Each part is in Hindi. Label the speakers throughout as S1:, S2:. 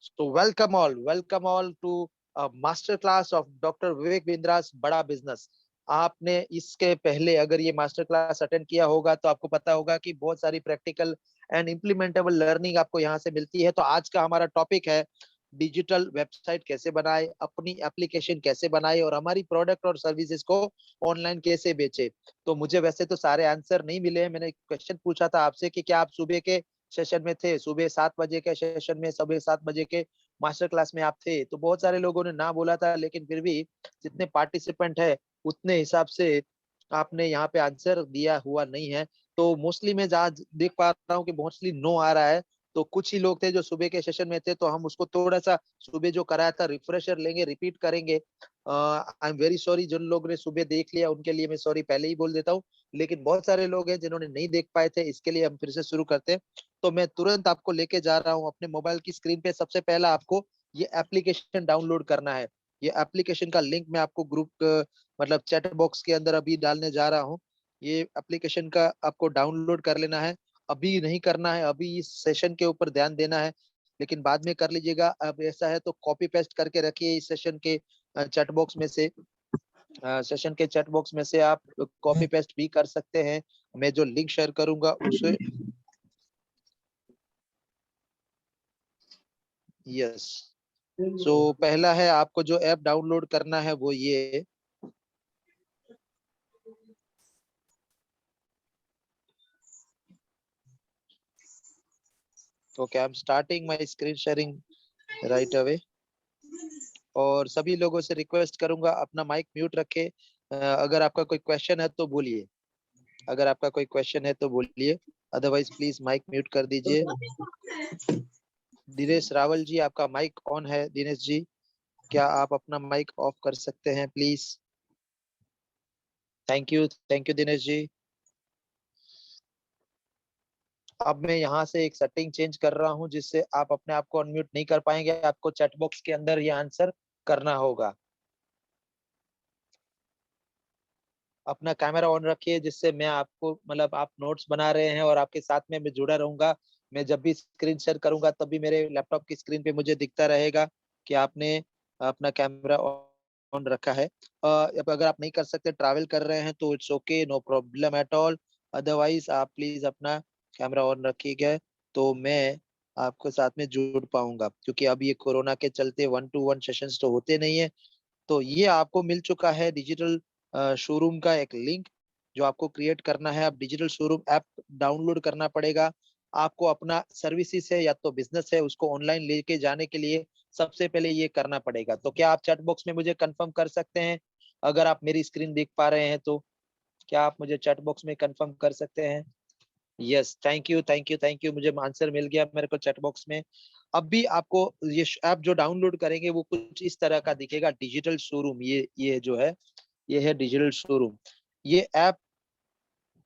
S1: So welcome all to a master class of Dr. Vivek Bindra's बड़ा बिजनेस। आपने इसके पहले अगर ये मास्टर क्लास अटेंड किया होगा तो आपको पता होगा कि बहुत सारी प्रैक्टिकल एंड इम्प्लीमेंटेबल लर्निंग आपको यहाँ से मिलती है। तो आज का हमारा टॉपिक है डिजिटल वेबसाइट कैसे बनाए, अपनी एप्लीकेशन कैसे बनाए और हमारी प्रोडक्ट और सर्विसेज को ऑनलाइन कैसे बेचे। तो मुझे वैसे तो सारे आंसर नहीं मिले हैं। मैंने क्वेश्चन पूछा था आपसे कि क्या आप सुबह के सेशन में थे, सुबह 7 बजे के सेशन में, सुबह 7 बजे के मास्टर क्लास में आप थे। तो बहुत सारे लोगों ने ना बोला था, लेकिन फिर भी जितने पार्टिसिपेंट है उतने हिसाब से आपने यहाँ पे आंसर दिया हुआ नहीं है। तो मोस्टली मैं जहाँ देख पा रहा हूँ कि मोस्टली नो आ रहा है। तो कुछ ही लोग थे जो सुबह के सेशन में थे, तो हम उसको थोड़ा सा सुबह जो कराया था रिफ्रेशर लेंगे, रिपीट करेंगे। आई एम वेरी सॉरी, जिन लोग ने सुबह देख लिया उनके लिए मैं सॉरी पहले ही बोल देता हूँ। लेकिन बहुत सारे लोग हैं जिन्होंने नहीं देख पाए थे, इसके लिए हम फिर से शुरू करते हैं। तो मैं तुरंत आपको लेके जा रहा हूँ अपने मोबाइल की स्क्रीन पे। सबसे पहला आपको ये एप्लीकेशन डाउनलोड करना है। ये एप्लीकेशन का लिंक मैं आपको ग्रुप मतलब चैट बॉक्स के अंदर अभी डालने जा रहा हूँ। ये एप्लीकेशन का आपको डाउनलोड कर लेना है। अभी नहीं करना है, अभी इस सेशन के ऊपर ध्यान देना है, लेकिन बाद में कर लीजिएगा। अब ऐसा है तो कॉपी पेस्ट करके रखिए इस सेशन के चैट बॉक्स में से। सेशन के चैट बॉक्स में से आप कॉपी पेस्ट भी कर सकते हैं। मैं जो लिंक शेयर करूंगा उसे, यस। सो पहला है आपको जो ऐप डाउनलोड करना है वो ये। Okay, I am starting my screen sharing right away. और सभी लोगों से रिक्वेस्ट करूंगा अपना माइक म्यूट रखे। अगर आपका कोई क्वेश्चन है तो बोलिए, अगर आपका कोई क्वेश्चन है तो बोलिए, अदरवाइज प्लीज माइक म्यूट कर दीजिए। दिनेश रावल जी, आपका माइक ऑन है। दिनेश जी, क्या आप अपना माइक ऑफ कर सकते हैं please? Thank you Dinesh ji. अब मैं यहाँ से एक सेटिंग चेंज कर रहा हूँ जिससे आप अपने आप को अनम्यूट नहीं कर पाएंगे। आपको चैट बॉक्स के अंदर ये आंसर करना होगा। अपना कैमरा ऑन रखिए जिससे मैं आपको मतलब आप नोट्स बना रहे हैं और आपके साथ में मैं जुड़ा रहूंगा। मैं जब भी स्क्रीन शेयर करूंगा तब भी मेरे लैपटॉप की स्क्रीन पे मुझे दिखता रहेगा कि आपने अपना कैमरा ऑन रखा है। अब अगर आप नहीं कर सकते, ट्रैवल कर रहे हैं, तो it's okay, no problem at all. Otherwise आप प्लीज अपना कैमरा ऑन रखिएगा, तो मैं आपके साथ में जुड़ पाऊंगा। क्योंकि अब ये कोरोना के चलते 1-to-1 सेशंस तो होते नहीं है। तो ये आपको मिल चुका है डिजिटल शोरूम का एक लिंक जो आपको क्रिएट करना है। अब डिजिटल शोरूम ऐप डाउनलोड करना पड़ेगा आपको। अपना सर्विसेज है या तो बिजनेस है, उसको ऑनलाइन लेके जाने के लिए सबसे पहले ये करना पड़ेगा। तो क्या आप चैट बॉक्स में मुझे कंफर्म कर सकते हैं? अगर आप मेरी स्क्रीन देख पा रहे हैं तो क्या आप मुझे चैट बॉक्स में कंफर्म कर सकते हैं? यस, थैंक यू, मुझे आंसर मिल गया मेरे को चैट बॉक्स में। अब भी आपको ये ऐप जो डाउनलोड करेंगे वो कुछ इस तरह का दिखेगा, डिजिटल शोरूम। ये जो है, ये है डिजिटल शोरूम। ये ऐप,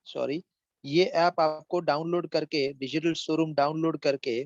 S1: सॉरी, ये ऐप आपको डाउनलोड करके, डिजिटल शोरूम डाउनलोड करके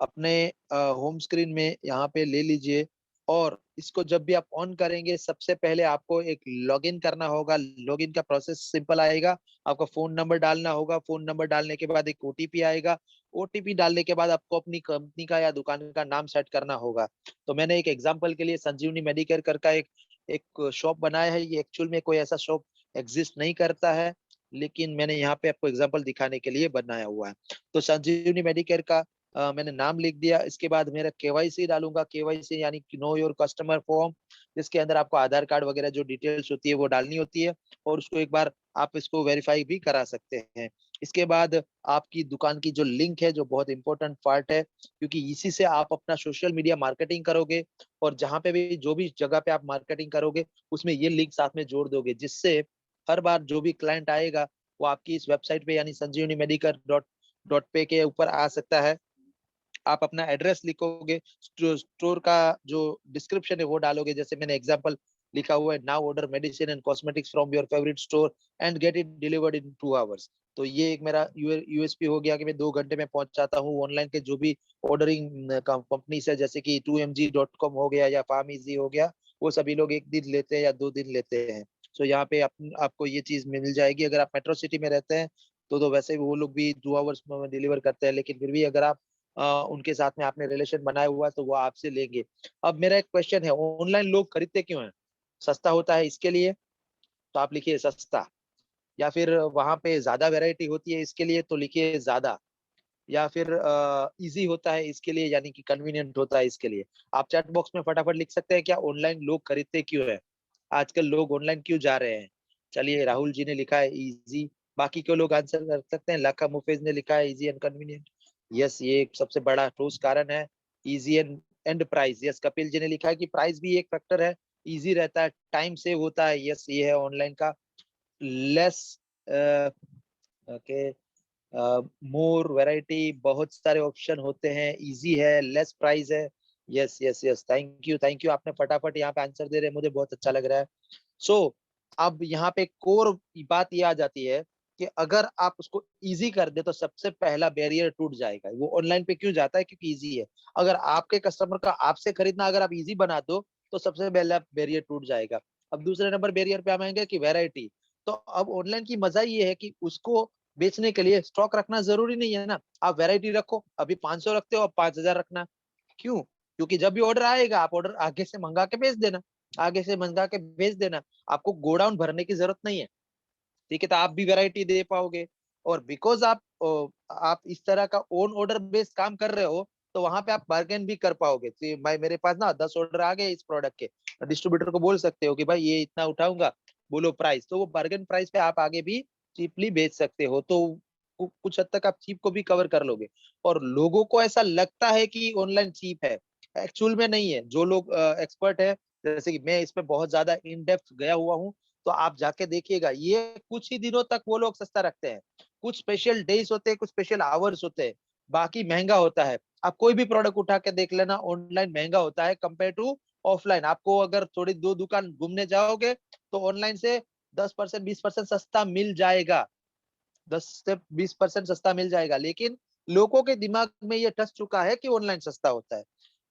S1: अपने होम स्क्रीन में यहाँ पे ले लीजिए। और इसको जब भी आप ऑन करेंगे सबसे पहले आपको एक लॉगिन करना होगा। लॉगिन का प्रोसेस सिंपल आएगा। आपका फोन नंबर डालना होगा। फोन नंबर डालने के बाद एक ओटीपी आएगा। ओटीपी डालने के बाद आपको अपनी कंपनी का या दुकान का नाम सेट करना होगा। तो मैंने एक एग्जांपल के लिए संजीवनी मेडिकेयर कर का एक एक शॉप बनाया है। ये एक्चुअल में कोई ऐसा शॉप एग्जिस्ट नहीं करता है, लेकिन मैंने यहाँ पे आपको एग्जांपल दिखाने के लिए बनाया हुआ है। तो संजीवनी मेडिकेयर का मैंने नाम लिख दिया। इसके बाद मेरा केवाईसी डालूंगा। केवाईसी यानी कि नो योर कस्टमर फॉर्म, जिसके अंदर आपको आधार कार्ड वगैरह जो डिटेल्स होती है वो डालनी होती है। और उसको एक बार आप इसको वेरीफाई भी करा सकते हैं। इसके बाद आपकी दुकान की जो लिंक है, जो बहुत इंपॉर्टेंट पार्ट है, क्योंकि इसी से आप अपना सोशल मीडिया मार्केटिंग करोगे। और जहां पे भी जो भी जगह पे आप मार्केटिंग करोगे उसमें ये लिंक साथ में जोड़ दोगे, जिससे हर बार जो भी क्लाइंट आएगा वो आपकी इस वेबसाइट पे यानी संजीवनी मेडिकल डॉट डॉट पे के ऊपर आ सकता है। आप अपना एड्रेस लिखोगे, स्टोर का जो डिस्क्रिप्शन है वो डालोगे। जैसे मैंने एग्जांपल लिखा हुआ है, now order medicine and cosmetics from your favourite store and get it delivered in 2 hours. तो ये एक मेरा यूएसपी हो गया कि मैं 2 घंटे में पहुंचाता हूँ। ऑनलाइन के जो भी ऑर्डरिंग कंपनी है, जैसे कि 2mg.com हो गया या फार्म हो गया, वो सभी लोग 1 दिन लेते हैं या 2 दिन लेते हैं। तो यहाँ पे आपको ये चीज मिल जाएगी। अगर आप मेट्रो सिटी में रहते हैं तो वैसे भी वो लोग भी 2 आवर्स में डिलीवर करते हैं। लेकिन फिर भी अगर आप उनके साथ में आपने रिलेशन बनाया हुआ है तो वो आपसे लेंगे। अब मेरा एक क्वेश्चन है, ऑनलाइन लोग खरीदते क्यों हैं? सस्ता होता है इसके लिए, तो आप लिखिए सस्ता, या फिर वहां पे ज्यादा वैरायटी होती है इसके लिए तो लिखिए ज्यादा, या फिर इजी होता है इसके लिए, यानी कि कन्वीनियंट होता है इसके लिए। आप चैट बॉक्स में फटाफट लिख सकते हैं क्या ऑनलाइन लोग खरीदते क्यों है, आजकल लोग ऑनलाइन क्यों जा रहे हैं। चलिए, राहुल जी ने लिखा है इजी। बाकी के लोग आंसर कर सकते हैं। लाका मुफेज ने लिखा है इजी एंड कन्वीनियंट। यस, ये एक सबसे बड़ा ठोस कारण है। Easy and price. Yes, Kapil ji ने लिखा है कि प्राइस भी एक फैक्टर है। इजी रहता है, टाइम सेव होता है। यस, ये है ऑनलाइन का। लेस, ओके, मोर वैरायटी, बहुत सारे ऑप्शन होते हैं, इजी है, लेस प्राइस है। Yes yes yes, thank you thank you, आपने फटाफट यहाँ पे आंसर दे रहे हैं, मुझे बहुत अच्छा लग रहा है। सो अब यहाँ पे कोर बात ये आ जाती है कि अगर आप उसको इजी कर दे तो सबसे पहला बैरियर टूट जाएगा। वो ऑनलाइन पे क्यों जाता है? क्योंकि इजी है। अगर आपके कस्टमर का आपसे खरीदना अगर आप इजी बना दो तो सबसे पहला बैरियर टूट जाएगा। अब दूसरे नंबर बैरियर पे हम आएंगे कि वैरायटी। तो अब ऑनलाइन की मजा ये है कि उसको बेचने के लिए स्टॉक रखना जरूरी नहीं है ना। आप वैरायटी रखो, अभी 500 रखते हो, अब 5000 रखना। क्यों? क्योंकि जब भी ऑर्डर आएगा आप ऑर्डर आगे से मंगा के भेज देना, आगे से मंगा के भेज देना। आपको गोडाउन भरने की जरूरत नहीं है। ठीक है, तो आप भी वैरायटी दे पाओगे। और बिकॉज आप इस तरह का ओन ऑर्डर बेस्ड काम कर रहे हो, तो वहां पे आप बार्गेन भी कर पाओगे। तो भाई मेरे पास ना 10 ऑर्डर आ गए इस प्रोडक्ट के, डिस्ट्रीब्यूटर को बोल सकते हो कि भाई ये इतना उठाऊंगा, बोलो प्राइस, तो वो बार्गेन प्राइस पे आप आगे भी चीपली बेच सकते हो। तो कुछ हद तक आप चीप को भी कवर कर लोगे। और लोगों को ऐसा लगता है कि ऑनलाइन चीप है, एक्चुअल में नहीं है। जो लोग एक्सपर्ट है, जैसे कि मैं इसमें बहुत ज्यादा इन डेप्थ गया हुआ हूँ, तो आप जाके देखिएगा, ये कुछ ही दिनों तक वो लोग सस्ता रखते हैं। कुछ स्पेशल डेज होते हैं, कुछ स्पेशल आवर्स होते हैं, बाकी महंगा होता है। आप कोई भी प्रोडक्ट उठा के देख लेना, ऑनलाइन महंगा होता है कंपेयर टू ऑफलाइन। आपको अगर थोड़ी दो दुकान घूमने जाओगे तो ऑनलाइन से 10% 20% सस्ता मिल जाएगा, 10 से 20% सस्ता मिल जाएगा। लेकिन लोगों के दिमाग में ये टच चुका है कि ऑनलाइन सस्ता होता है।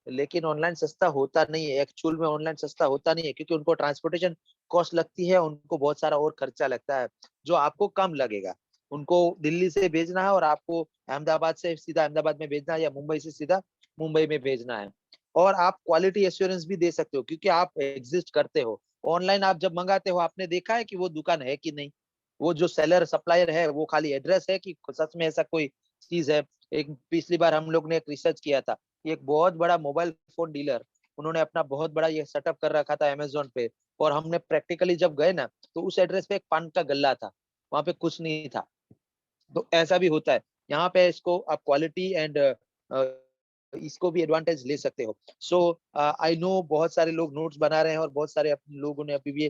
S1: लेकिन ऑनलाइन सस्ता होता नहीं है, एक्चुअल में ऑनलाइन सस्ता होता नहीं है, क्योंकि उनको ट्रांसपोर्टेशन कॉस्ट लगती है, उनको बहुत सारा और खर्चा लगता है जो आपको कम लगेगा। उनको दिल्ली से भेजना है और आपको अहमदाबाद से सीधा अहमदाबाद में भेजना है, या मुंबई से सीधा मुंबई में भेजना है। और आप क्वालिटी एश्योरेंस भी दे सकते हो क्योंकि आप एग्जिस्ट करते हो। ऑनलाइन आप जब मंगाते हो, आपने देखा है कि वो दुकान है कि नहीं, वो जो सेलर सप्लायर है वो खाली एड्रेस है कि सच में ऐसा कोई चीज है। एक पिछली बार हम लोग ने एक रिसर्च किया था, एक बहुत बड़ा मोबाइल फोन डीलर, उन्होंने अपना बहुत बड़ा ये सेटअप कर रखा था अमेजोन पे। और हमने प्रैक्टिकली जब गए ना, तो उस एड्रेस पे एक पान का गल्ला था, वहां पे कुछ नहीं था। तो ऐसा भी होता है। यहाँ पे इसको आप क्वालिटी एंड इसको भी एडवांटेज ले सकते हो। सो आई नो बहुत सारे लोग नोट्स बना रहे हैं और बहुत सारे लोगों ने अभी भी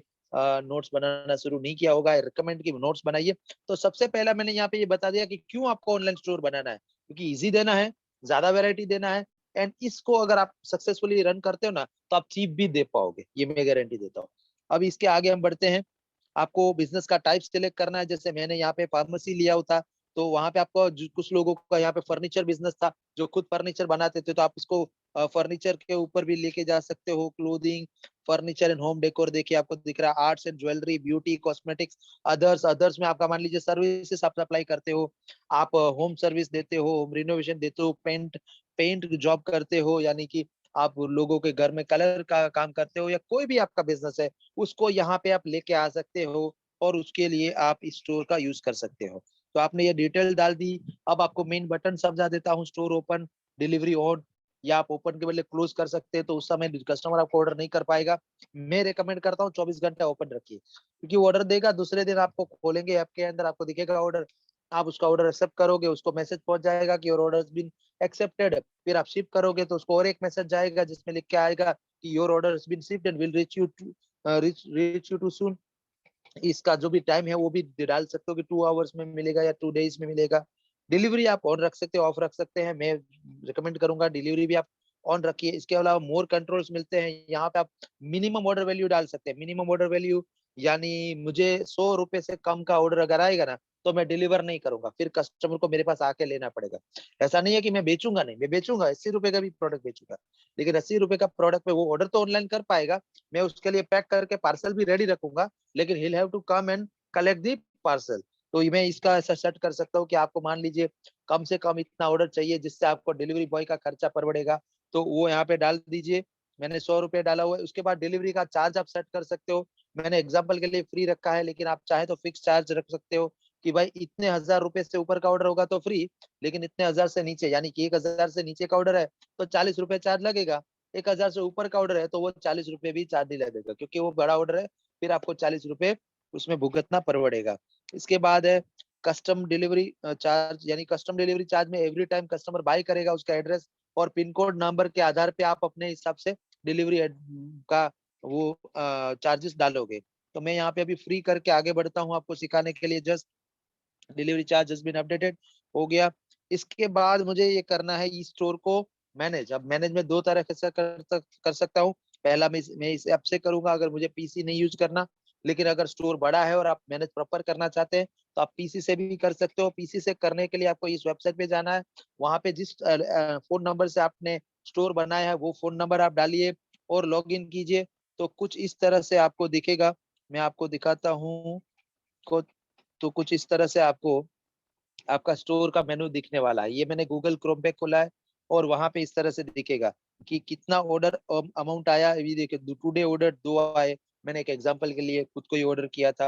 S1: नोट्स बनाना शुरू नहीं किया होगा। रिकमेंड की नोट्स बनाइए। तो सबसे पहला मैंने यहाँ पे ये बता दिया कि क्यों आपको ऑनलाइन स्टोर बनाना है, क्योंकि इजी देना है, ज्यादा वेरायटी देना है, एंड इसको अगर आप सक्सेसफुली रन करते हो ना, तो आप चीप भी दे पाओगे, ये मैं गारंटी देता हूँ। अब इसके आगे हम बढ़ते हैं। आपको बिजनेस का टाइप सिलेक्ट करना है। जैसे मैंने यहाँ पे फार्मेसी लिया होता, तो वहां पे आपको कुछ लोगों का यहाँ पे फर्नीचर बिजनेस था, जो खुद फर्नीचर बनाते थे, तो आप इसको फर्नीचर के ऊपर भी लेके जा सकते हो। Clothing, furniture and home decor, देखिए आपको दिख रहा है, arts and jewellery, beauty, cosmetics, others. Others में आपका मान लीजिए सर्विसेज आप सप्लाई करते हो, आप होम सर्विस देते हो, होम रिनोवेशन देते हो, पेंट पेंट जॉब करते हो, यानी कि आप लोगों के घर में कलर का काम करते हो, या कोई भी आपका बिजनेस है, उसको यहाँ पे आप लेके आ सकते हो। और उसके लिए आप इस स्टोर का यूज कर सकते हो। तो आपने ये डिटेल डाल दी। अब आपको मेन बटन समझा देता हूँ, स्टोर ओपन, डिलीवरी ऑन, या आप ओपन के बदले क्लोज कर सकते हैं, तो उस समय कस्टमर आपको ऑर्डर नहीं कर पाएगा। मैं रेकमेंड करता हूँ 24 घंटे ओपन रखिए, क्योंकि वो ऑर्डर देगा, दूसरे दिन आपको खोलेंगे ऐप के अंदर, आपको दिखेगा ऑर्डर, आप उसका ऑर्डर एक्सेप्ट करोगे, उसको मैसेज पहुंच जाएगा कि योर ऑर्डर बीन एक्सेप्टेड। फिर आप शिप करोगे तो उसको और एक मैसेज जाएगा जिसमें लिख के आएगा कि your order been shipped and will reach you too soon. इसका जो भी टाइम है वो भी डाल सकते हो कि 2 आवर्स में मिलेगा या 2 डेज में मिलेगा। डिलीवरी आप ऑन रख सकते हो, ऑफ रख सकते हैं। मैं रिकमेंड करूंगा डिलीवरी भी आप ऑन रखिए। इसके अलावा मोर कंट्रोल्स मिलते हैं यहाँ पे। आप मिनिमम ऑर्डर वैल्यू डाल सकते हैं। मिनिमम ऑर्डर वैल्यू यानी मुझे 100 रुपए से कम का ऑर्डर अगर आएगा ना, तो मैं डिलीवर नहीं करूंगा, फिर कस्टमर को मेरे पास आके लेना पड़ेगा। ऐसा नहीं है कि मैं बेचूंगा नहीं, मैं बेचूंगा, 80 रुपए का भी प्रोडक्ट बेचूंगा। लेकिन 80 रुपए का प्रोडक्ट पे वो ऑर्डर तो ऑनलाइन कर पाएगा, मैं उसके लिए पैक करके पार्सल भी रेडी रखूंगा, लेकिन he'll have to come and collect the parcel। तो मैं इसका ऐसा सेट कर सकता हूँ कि आपको मान लीजिए कम से कम इतना ऑर्डर चाहिए जिससे आपको डिलीवरी बॉय का खर्चा पड़ेगा, तो वो यहाँ पे डाल दीजिए। मैंने 100 रुपये डाला हुआ है। उसके बाद डिलीवरी का चार्ज आप सेट कर सकते हो। मैंने एग्जाम्पल के लिए फ्री रखा है, लेकिन आप चाहे तो फिक्स चार्ज रख सकते हो कि भाई इतने 1000 रुपए से ऊपर का ऑर्डर होगा तो फ्री, लेकिन इतने 1000 से नीचे, यानी कि 1000 से नीचे का ऑर्डर है तो 40 रुपए चार्ज लगेगा। 1000 से ऊपर का ऑर्डर है तो वो 40 रुपए भी चार्ज नहीं लगेगा, क्योंकि वो बड़ा ऑर्डर है, फिर आपको 40 रुपए उसमें भुगतना पड़ेगा। इसके बाद है कस्टम डिलीवरी चार्ज, यानी कस्टम डिलीवरी चार्ज में एवरी टाइम कस्टमर बाय करेगा उसका एड्रेस और पिन कोड नंबर के आधार पे आप अपने हिसाब से डिलीवरी का वो चार्जेस डालोगे। तो मैं यहाँ पे अभी फ्री करके आगे बढ़ता हूँ आपको सिखाने के लिए। Just delivery charge been updated हो गया। इसके बाद मुझे ये करना है इस स्टोर को मैनेज। अब मैनेज में दो तरह से कर सकता हूँ। पहला मैं इस ऐप से करूंगा अगर मुझे पीसी नहीं यूज करना, लेकिन अगर स्टोर बड़ा है और आप मैनेज प्रॉपर करना चाहते हैं तो आप पीसी से भी कर सकते हो। पीसी से करने के लिए आपको इस वेबसाइट पे जाना है। वहां पे जिस फोन नंबर से आपने स्टोर बनाया है वो फोन नंबर आप डालिए और लॉग इन कीजिए। तो कुछ इस तरह से आपको दिखेगा। मैं आपको दिखाता हूँ को। तो कुछ इस तरह से आपको आपका स्टोर का मेनू दिखने वाला है। ये मैंने गूगल क्रोम पे खोला है और वहां पे इस तरह से दिखेगा कि कितना ऑर्डर अमाउंट आया। ये देखिए टुडे ऑर्डर 2 आए। मैंने एक एग्जांपल के लिए खुद को ही ऑर्डर किया था।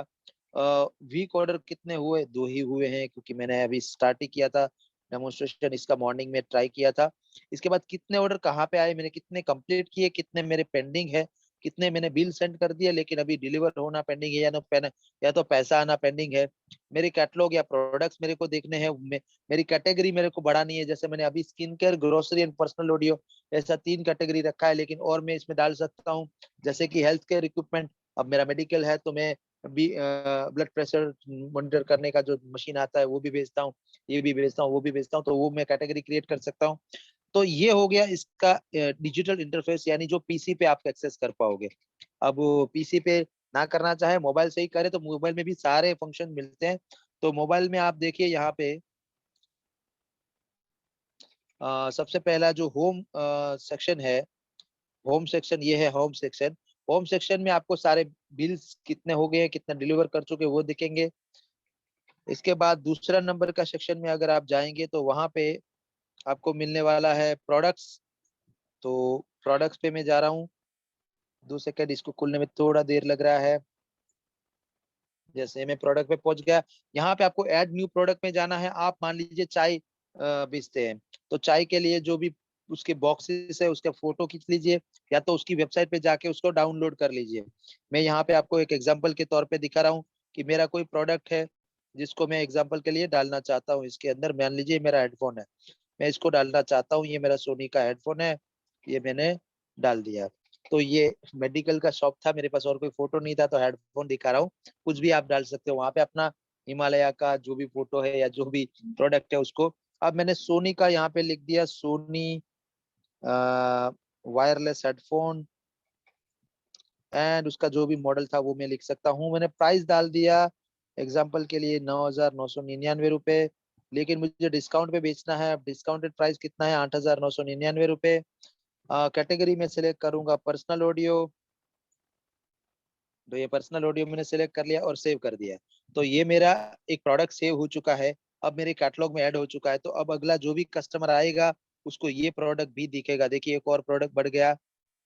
S1: वीक ऑर्डर कितने हुए? 2 ही हुए हैं, क्योंकि मैंने अभी स्टार्ट ही किया था डेमोन्स्ट्रेशन इसका, मॉर्निंग में ट्राई किया था। इसके बाद कितने ऑर्डर कहाँ पे आए, मैंने कितने कंप्लीट किए, कितने मेरे पेंडिंग है, कितने मैंने बिल सेंड कर दिया लेकिन अभी डिलीवर होना पेंडिंग है, या तो पैसा आना पेंडिंग है। मेरे कैटलॉग या प्रोडक्ट्स मेरे को देखने हैं। मेरी कैटेगरी मेरे को बढ़ानी है। जैसे मैंने अभी skin care, grocery and personal audio, ऐसा 3 कैटेगरी रखा है, लेकिन और मैं इसमें डाल सकता हूँ जैसे कि हेल्थ केयर इक्विपमेंट। अब मेरा मेडिकल है तो मैं भी ब्लड प्रेशर मॉनिटर करने का जो मशीन आता है वो भी बेचता हूँ, ये भी बेचता हूँ, वो भी बेचता हूँ, तो वो मैं कैटेगरी क्रिएट कर सकता हूँ। तो ये हो गया इसका डिजिटल इंटरफेस, यानी जो पीसी पे आप एक्सेस कर पाओगे। अब पीसी पे ना करना चाहे मोबाइल से ही करे तो मोबाइल में भी सारे फंक्शन मिलते हैं। तो मोबाइल में आप देखिए यहाँ पे सबसे पहला जो होम सेक्शन है, होम सेक्शन ये है होम सेक्शन। होम सेक्शन में आपको सारे बिल्स कितने हो गए हैं, कितने डिलीवर कर चुके हैं वो दिखेंगे। इसके बाद दूसरा नंबर का सेक्शन में अगर आप जाएंगे तो वहां पे आपको मिलने वाला है प्रोडक्ट्स। तो प्रोडक्ट्स पे मैं जा रहा हूँ। 2 सेकंड, इसको खुलने में थोड़ा देर लग रहा है। जैसे मैं प्रोडक्ट पे पहुंच गया, यहाँ पे आपको ऐड न्यू प्रोडक्ट में जाना है। आप मान लीजिए चाय बेचते हैं, तो चाय के लिए जो भी उसके बॉक्सेस है उसका फोटो खींच लीजिए, या तो उसकी वेबसाइट पे जाके उसको डाउनलोड कर लीजिए। मैं यहाँ पे आपको एक एग्जांपल के तौर पे दिखा रहा हूँ कि मेरा कोई प्रोडक्ट है जिसको मैं एग्जांपल के लिए डालना चाहता हूँ। इसके अंदर मान लीजिए मेरा हेडफोन है, मैं इसको डालना चाहता हूँ। ये मेरा सोनी का हेडफोन है, ये मैंने डाल दिया। तो ये मेडिकल का शॉप था, मेरे पास और कोई फोटो नहीं था तो हेडफोन दिखा रहा हूँ। कुछ भी आप डाल सकते हो वहां पे, अपना हिमालय का जो भी फोटो है या जो भी प्रोडक्ट है उसको। अब मैंने सोनी का यहाँ पे लिख दिया, सोनी वायरलेस हेडफोन, एंड उसका जो भी मॉडल था वो मैं लिख सकता हूँ। मैंने प्राइस डाल दिया एग्जाम्पल के लिए 9,999 रुपए, लेकिन मुझे डिस्काउंट पे बेचना है। अब डिस्काउंटेड प्राइस कितना है? 8,999 रुपए। कैटेगरी में सिलेक्ट करूंगा पर्सनल ऑडियो। तो ये पर्सनल ऑडियो मैंने सिलेक्ट कर लिया और सेव कर दिया। तो ये मेरा एक प्रोडक्ट सेव हो चुका है, अब मेरे कैटलॉग में ऐड हो चुका है। तो अब अगला जो भी कस्टमर आएगा उसको ये प्रोडक्ट भी दिखेगा। देखिए एक और प्रोडक्ट बढ़ गया।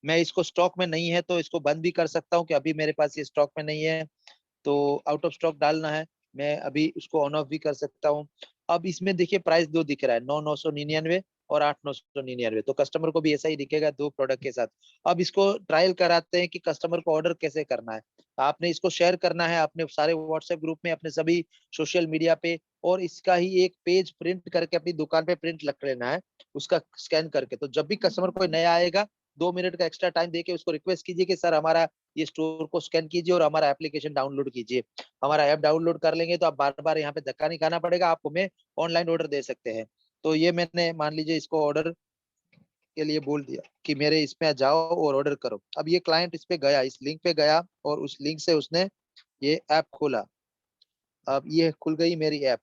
S1: मैं इसको स्टॉक में नहीं है तो इसको बंद भी कर सकता हूँ कि अभी मेरे पास ये स्टॉक में नहीं है, तो आउट ऑफ स्टॉक डालना है, मैं अभी उसको ऑन ऑफ भी कर सकता हूँ। अब इसमें देखिए प्राइस दो दिख रहा है, 9,999 और 8,999। तो कस्टमर को भी ऐसा ही दिखेगा 2 प्रोडक्ट के साथ। अब इसको ट्रायल कराते हैं कि कस्टमर को ऑर्डर कैसे करना है। आपने इसको शेयर करना है अपने सारे व्हाट्सएप ग्रुप में, अपने सभी सोशल मीडिया पे, और इसका ही एक पेज प्रिंट करके अपनी दुकान पे प्रिंट रख लेना है उसका स्कैन करके। तो जब भी कस्टमर कोई नया आएगा 2 मिनट का एक्स्ट्रा टाइम देके उसको रिक्वेस्ट कीजिए कि सर हमारा ये स्टोर को स्कैन कीजिए और हमारा एप्लीकेशन डाउनलोड कीजिए। हमारा ऐप डाउनलोड कर लेंगे तो आप बार बार यहाँ पे धक्का नहीं खाना पड़ेगा, आप हमें ऑनलाइन ऑर्डर दे सकते हैं। तो ये मैंने मान लीजिए इसको ऑर्डर के लिए बोल दिया कि मेरे इसमें जाओ और ऑर्डर करो। अब ये क्लाइंट इस पे गया, इस लिंक पे गया और उस लिंक से उसने ये ऐप खोला। अब ये खुल गई मेरी ऐप।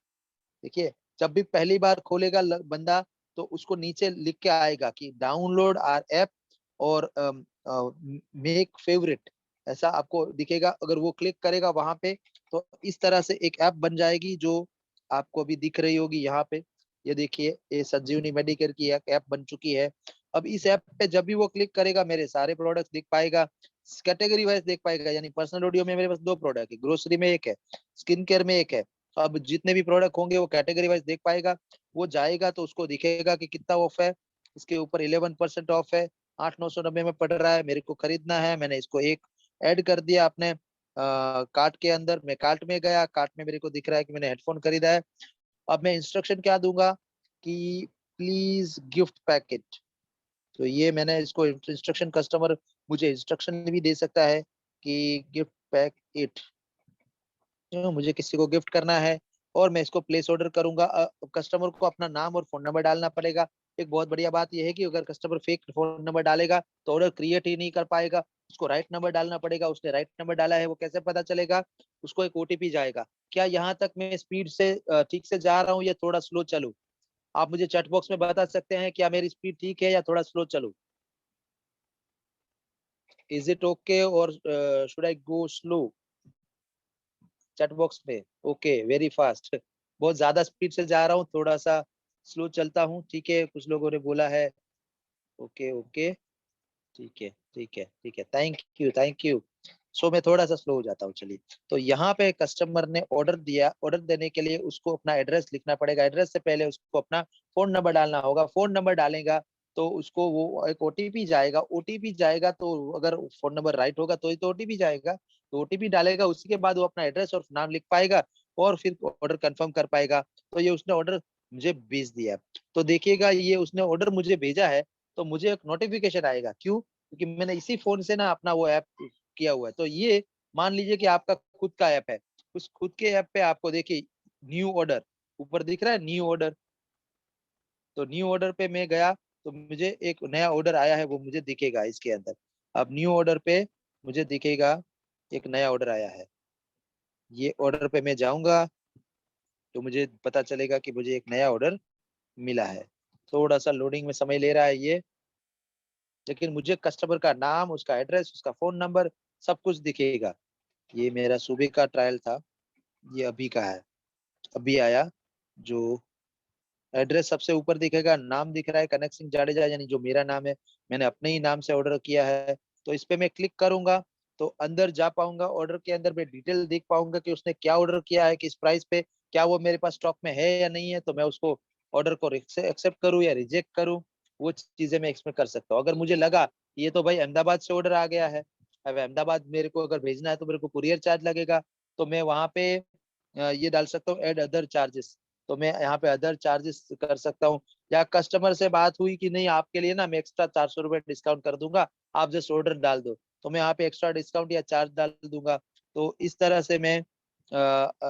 S1: देखिए जब भी पहली बार खोलेगा बंदा तो उसको नीचे लिख के आएगा कि डाउनलोड आर ऐप और मेक फेवरेट, ऐसा आपको दिखेगा। अगर वो क्लिक करेगा वहां पे तो इस तरह से एक ऐप बन जाएगी जो आपको अभी दिख रही होगी यहाँ पे। ये देखिए, ये संजीवनी मेडिकेयर की एक ऐप बन चुकी है। अब इस ऐप पे जब भी वो क्लिक करेगा मेरे सारे प्रोडक्ट्स दिख पाएगा, कैटेगरी वाइज देख पाएगा। यानी पर्सनल ऑडियो में मेरे पास 2 प्रोडक्ट है, ग्रोसरी में 1 है, स्किन केयर में 1 है। अब जितने भी प्रोडक्ट होंगे वो कैटेगरी वाइज देख पाएगा। वो जाएगा तो उसको दिखेगा कि कितना ऑफ है, इसके ऊपर 11% ऑफ है, 8,990 में पड़ रहा है, मेरे को खरीदना है। मैंने इसको एक ऐड कर दिया अपने कार्ट के अंदर। मैं कार्ट में गया, कार्ट में मेरे को दिख रहा है कि मैंने हेडफोन खरीदा है। अब मैं इंस्ट्रक्शन क्या दूंगा कि प्लीज गिफ्ट पैकेट। तो ये मैंने इसको इंस्ट्रक्शन, कस्टमर मुझे इंस्ट्रक्शन भी दे सकता है कि गिफ्ट पैक इट, मुझे किसी को गिफ्ट करना है और मैं इसको प्लेस ऑर्डर करूंगा। कस्टमर को अपना नाम और फोन नंबर डालना पड़ेगा। एक बहुत बढ़िया बात यह है कि अगर कस्टमर फेक फोन नंबर डालेगा तो ऑर्डर क्रिएट ही नहीं कर पाएगा। उसको राइट नंबर डालना पड़ेगा। उसने राइट नंबर डाला है वो कैसे पता चलेगा? उसको एक ओटीपी जाएगा। क्या यहाँ तक मैं स्पीड से ठीक से जा रहा हूँ या थोड़ा स्लो चलूं? आप मुझे चैट बॉक्स में बता सकते हैं क्या मेरी स्पीड ठीक है या थोड़ा स्लो चलूं? इज इट ओके और should I go slow? Chat box में ओके, वेरी फास्ट। बहुत ज्यादा स्पीड से जा रहा हूँ, थोड़ा सा स्लो चलता हूँ, ठीक है, कुछ लोगों ने बोला है। ओके ओके, ठीक है ठीक है ठीक है, थैंक यू थैंक यू। सो मैं थोड़ा सा स्लो हो जाता हूँ, चलिए। तो यहाँ पे कस्टमर ने ऑर्डर दिया, ऑर्डर देने के लिए उसको अपना एड्रेस लिखना पड़ेगा। एड्रेस से पहले उसको अपना फोन नंबर डालना होगा। फोन नंबर डालेगा तो उसको वो एक ओटीपी जाएगा। ओटीपी जाएगा तो अगर फोन नंबर राइट होगा तो ही तो ओटीपी जाएगा। तो ओटीपी डालेगा, उसी के बाद वो अपना एड्रेस और नाम लिख पाएगा और फिर ऑर्डर कंफर्म कर पाएगा। तो ये उसने ऑर्डर मुझे भेज दिया। तो देखिएगा, ये उसने ऑर्डर मुझे भेजा है तो मुझे एक नोटिफिकेशन आएगा। क्यों? क्योंकि मैंने इसी फोन से ना अपना वो ऐप किया हुआ है। तो ये मान लीजिए कि आपका खुद का ऐप है, उस खुद के ऐप पे आपको देखिए न्यू ऑर्डर ऊपर दिख रहा है, न्यू ऑर्डर। तो न्यू ऑर्डर पे मैं गया तो मुझे एक नया ऑर्डर आया है वो मुझे दिखेगा इसके अंदर। अब न्यू ऑर्डर पे मुझे दिखेगा एक नया ऑर्डर आया है। ये ऑर्डर पे मैं जाऊंगा तो मुझे पता चलेगा कि मुझे एक नया ऑर्डर मिला है। थोड़ा सा लोडिंग में समय ले रहा है ये, लेकिन मुझे कस्टमर का नाम, उसका एड्रेस, उसका फोन नंबर सब कुछ दिखेगा। ये मेरा सुबह का ट्रायल था, ये अभी का है, अभी आया। जो एड्रेस सबसे ऊपर दिखेगा, नाम दिख रहा है कनक सिंह जाडेजा, यानी जो मेरा नाम है, मैंने अपने ही नाम से ऑर्डर किया है। तो इस पे मैं क्लिक करूंगा तो अंदर जा पाऊंगा। ऑर्डर के अंदर मैं डिटेल देख पाऊंगा कि उसने क्या ऑर्डर किया है, किस प्राइस पे, क्या वो मेरे पास स्टॉक में है या नहीं है। तो मैं उसको ऑर्डर को एक्सेप्ट करूँ या रिजेक्ट करूँ, वो चीजें मैं इसमें कर सकता हूँ। अगर मुझे लगा ये तो भाई अहमदाबाद से ऑर्डर आ गया है, अब अहमदाबाद मेरे को अगर भेजना है तो मेरे को कुरियर चार्ज लगेगा, तो मैं वहां पे ये डाल सकता हूँ, एड अदर चार्जेस। तो मैं यहाँ पे अदर चार्जेस कर सकता हूँ। या कस्टमर से बात हुई कि नहीं आपके लिए ना मैं एक्स्ट्रा 400 रुपये डिस्काउंट कर दूंगा, आप जस्ट ऑर्डर डाल दो, तो मैं यहाँ पे एक्स्ट्रा डिस्काउंट या चार्ज डाल दूंगा। तो इस तरह से मैं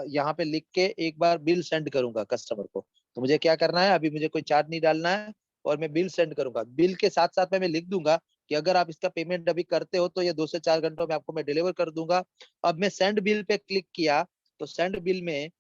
S1: यहाँ पे लिख के एक बार बिल सेंड करूंगा कस्टमर को। तो मुझे क्या करना है, अभी मुझे कोई चार्ज नहीं डालना है और मैं बिल सेंड करूंगा। बिल के साथ साथ में मैं लिख दूंगा कि अगर आप इसका पेमेंट अभी करते हो तो ये 2 से 4 घंटों में आपको मैं डिलीवर कर दूंगा। अब मैं सेंड बिल पे क्लिक किया तो सेंड बिल में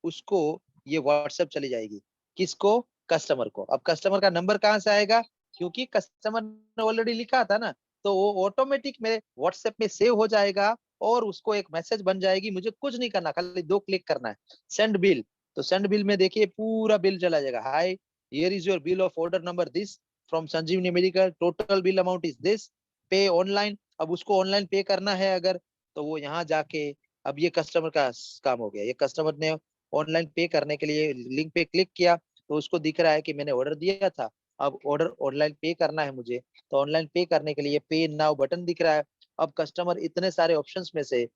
S1: उसको ये व्हाट्सएप चली जाएगी। किसको? कस्टमर को। अब कस्टमर का नंबर कहाँ से आएगा? क्योंकि कस्टमर ने ऑलरेडी लिखा था ना, तो वो ऑटोमेटिक मेरे व्हाट्सएप में सेव हो जाएगा और उसको एक मैसेज बन जाएगी। मुझे कुछ नहीं करना, खाली 2 क्लिक करना है, सेंड बिल। तो सेंड बिल में देखिए पूरा बिल चला जाएगा। Hi, here is your bill of order number this from Sanjeevani medical, total bill amount is this, pay online. अब उसको ऑनलाइन पे करना है अगर, तो वो यहाँ जाके, अब ये कस्टमर का काम हो गया। ये कस्टमर ने ऑनलाइन पे करने के लिए लिंक पे क्लिक किया तो उसको दिख रहा है कि मैंने ऑर्डर दिया था, अब ऑर्डर ऑनलाइन पे करना है मुझे। तो ऑनलाइन पे करने के लिए पे नाउ बटन दिख रहा है। अब कस्टमर इतने सारे ऑप्शंस में से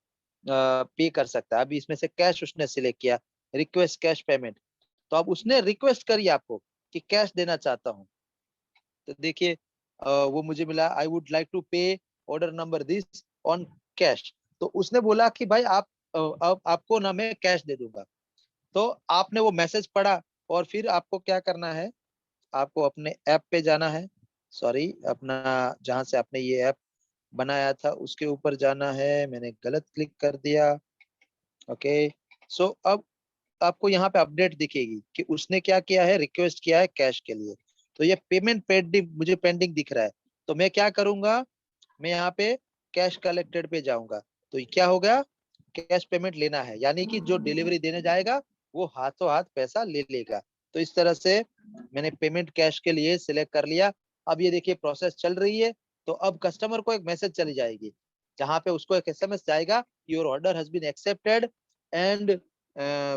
S1: पे कर सकता है। अभी इसमें से कैश उसने सिलेक्ट किया, रिक्वेस्ट कैश पेमेंट। तो अब उसने रिक्वेस्ट करी आपको कि कैश देना चाहता हूँ, तो देखिए वो मुझे मिला, आई वुड लाइक टू पे order number this on cash. तो उसने बोला कि भाई आप अब आपको ना मैं कैश दे दूंगा। तो आपने वो मैसेज पढ़ा और फिर आपको क्या करना है, आपको अपने ऐप पे जाना है, सॉरी अपना जहां से आपने ये ऐप बनाया था उसके ऊपर जाना है। मैंने गलत क्लिक कर दिया। ओके, सो अब आपको यहाँ पे अपडेट दिखेगी कि उसने क्या किया है, रिक्वेस्ट किया है कैश के लिए। तो ये पेमेंट पेंडिंग, मुझे पेंडिंग दिख रहा है। तो मैं क्या करूंगा, मैं यहाँ पे कैश कलेक्टेड पे जाऊंगा। तो ये क्या होगा, कैश पेमेंट लेना है, यानी कि जो डिलीवरी देने जाएगा वो हाथों हाथ पैसा ले लेगा। तो इस तरह से मैंने पेमेंट कैश के लिए सिलेक्ट कर लिया। अब ये देखिए प्रोसेस चल रही है। तो अब कस्टमर को एक मैसेज चली जाएगी जहाँ पे उसको एक एसएमएस जाएगा, your order has been accepted and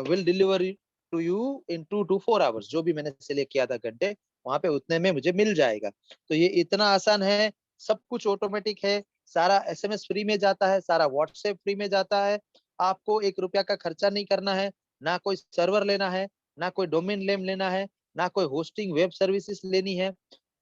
S1: will deliver to you in 2 to 4 hours। जो भी मैंने सिलेक्ट किया था घंटे, वहां पे उतने में मुझे मिल जाएगा। तो ये इतना आसान है, सब कुछ ऑटोमेटिक है, सारा एसएमएस फ्री में जाता है, सारा व्हाट्सएप फ्री में जाता है। आपको 1 रुपया का खर्चा नहीं करना है, ना कोई सर्वर लेना है, ना कोई डोमेन नेम लेना है, ना कोई होस्टिंग वेब सर्विसेज लेनी है,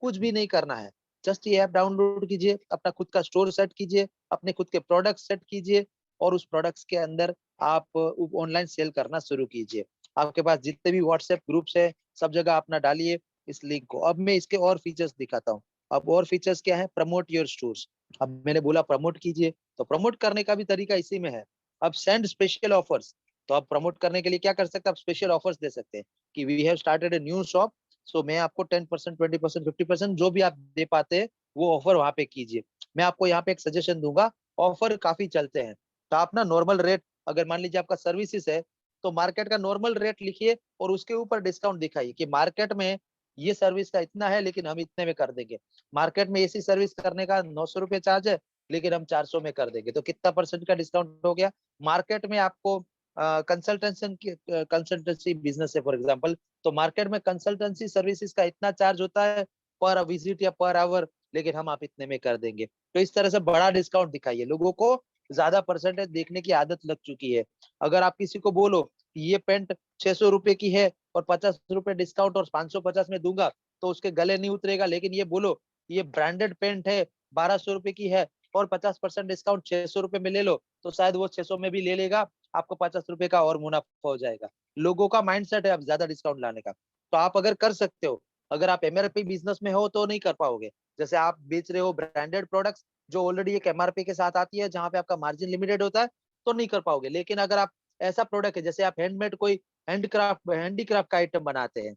S1: कुछ भी नहीं करना है। जस्ट ये ऐप डाउनलोड कीजिए, अपना खुद का स्टोर सेट कीजिए, अपने खुद के प्रोडक्ट सेट कीजिए और उस प्रोडक्ट्स के अंदर आप ऑनलाइन सेल करना शुरू कीजिए। आपके पास जितने भी व्हाट्सएप ग्रुप्स है, सब जगह अपना डालिए इस लिंक को। अब मैं इसके और फीचर्स दिखाता हूँ। अब और फीचर्स क्या है, प्रमोट योर स्टोर्स। अब मैंने बोला प्रमोट कीजिए, तो प्रमोट करने का भी तरीका इसी में है। अब सेंड स्पेशल ऑफर्स, तो आप प्रमोट करने के लिए क्या कर सकते हैं, आप स्पेशल ऑफर्स दे सकते हैं कि we have started a new shop, so मैं आपको 10%, 20%, 50% जो भी आप दे पाते हैं वो ऑफर वहां पे कीजिए। मैं आपको यहाँ पे एक सजेशन दूंगा, ऑफर काफी चलते हैं। तो आप ना नॉर्मल रेट, अगर मान लीजिए आपका सर्विसेज है, तो मार्केट का नॉर्मल रेट लिखिए और उसके ऊपर डिस्काउंट दिखाइए कि मार्केट में ये सर्विस का इतना है लेकिन हम इतने में कर देंगे। मार्केट में ऐसी सर्विस करने का 900 रुपये चार्ज है, लेकिन हम 400 में कर देंगे, तो कितना परसेंट का डिस्काउंट हो गया। मार्केट में आपको कंसल्टेंसी बिजनेस है फॉर एग्जांपल, तो मार्केट में कंसल्टेंसी सर्विसेज का इतना चार्ज होता है पर विजिट या पर आवर, लेकिन हम आप इतने में कर देंगे। तो इस तरह से बड़ा डिस्काउंट दिखाइए। लोगों को ज्यादा परसेंटेज देखने की आदत लग चुकी है। अगर आप किसी को बोलो कि ये पेंट 600 रुपए की है और 50 रुपए डिस्काउंट और 550 में दूंगा, तो उसके गले नहीं उतरेगा। लेकिन ये बोलो ये ब्रांडेड पेंट है, 1200 रुपए की है और 50% डिस्काउंट 600 रुपए में ले लो, तो शायद वो 600 में भी ले लेगा, आपको 50 रुपए का और मुनाफा हो जाएगा। लोगों का माइंडसेट है अब ज्यादा डिस्काउंट लाने का। तो आप अगर कर सकते हो, अगर आप एमआरपी बिजनेस में हो तो नहीं कर पाओगे। जैसे आप बेच रहे हो ब्रांडेड प्रोडक्ट्स जो ऑलरेडी एक एमआरपी के साथ आती है, जहां पे आपका मार्जिन लिमिटेड होता है, तो नहीं कर पाओगे। लेकिन अगर आप ऐसा प्रोडक्ट है, जैसे आप हैंडमेड कोई हैंडक्राफ्ट हैंडीक्राफ्ट का आइटम बनाते हैं,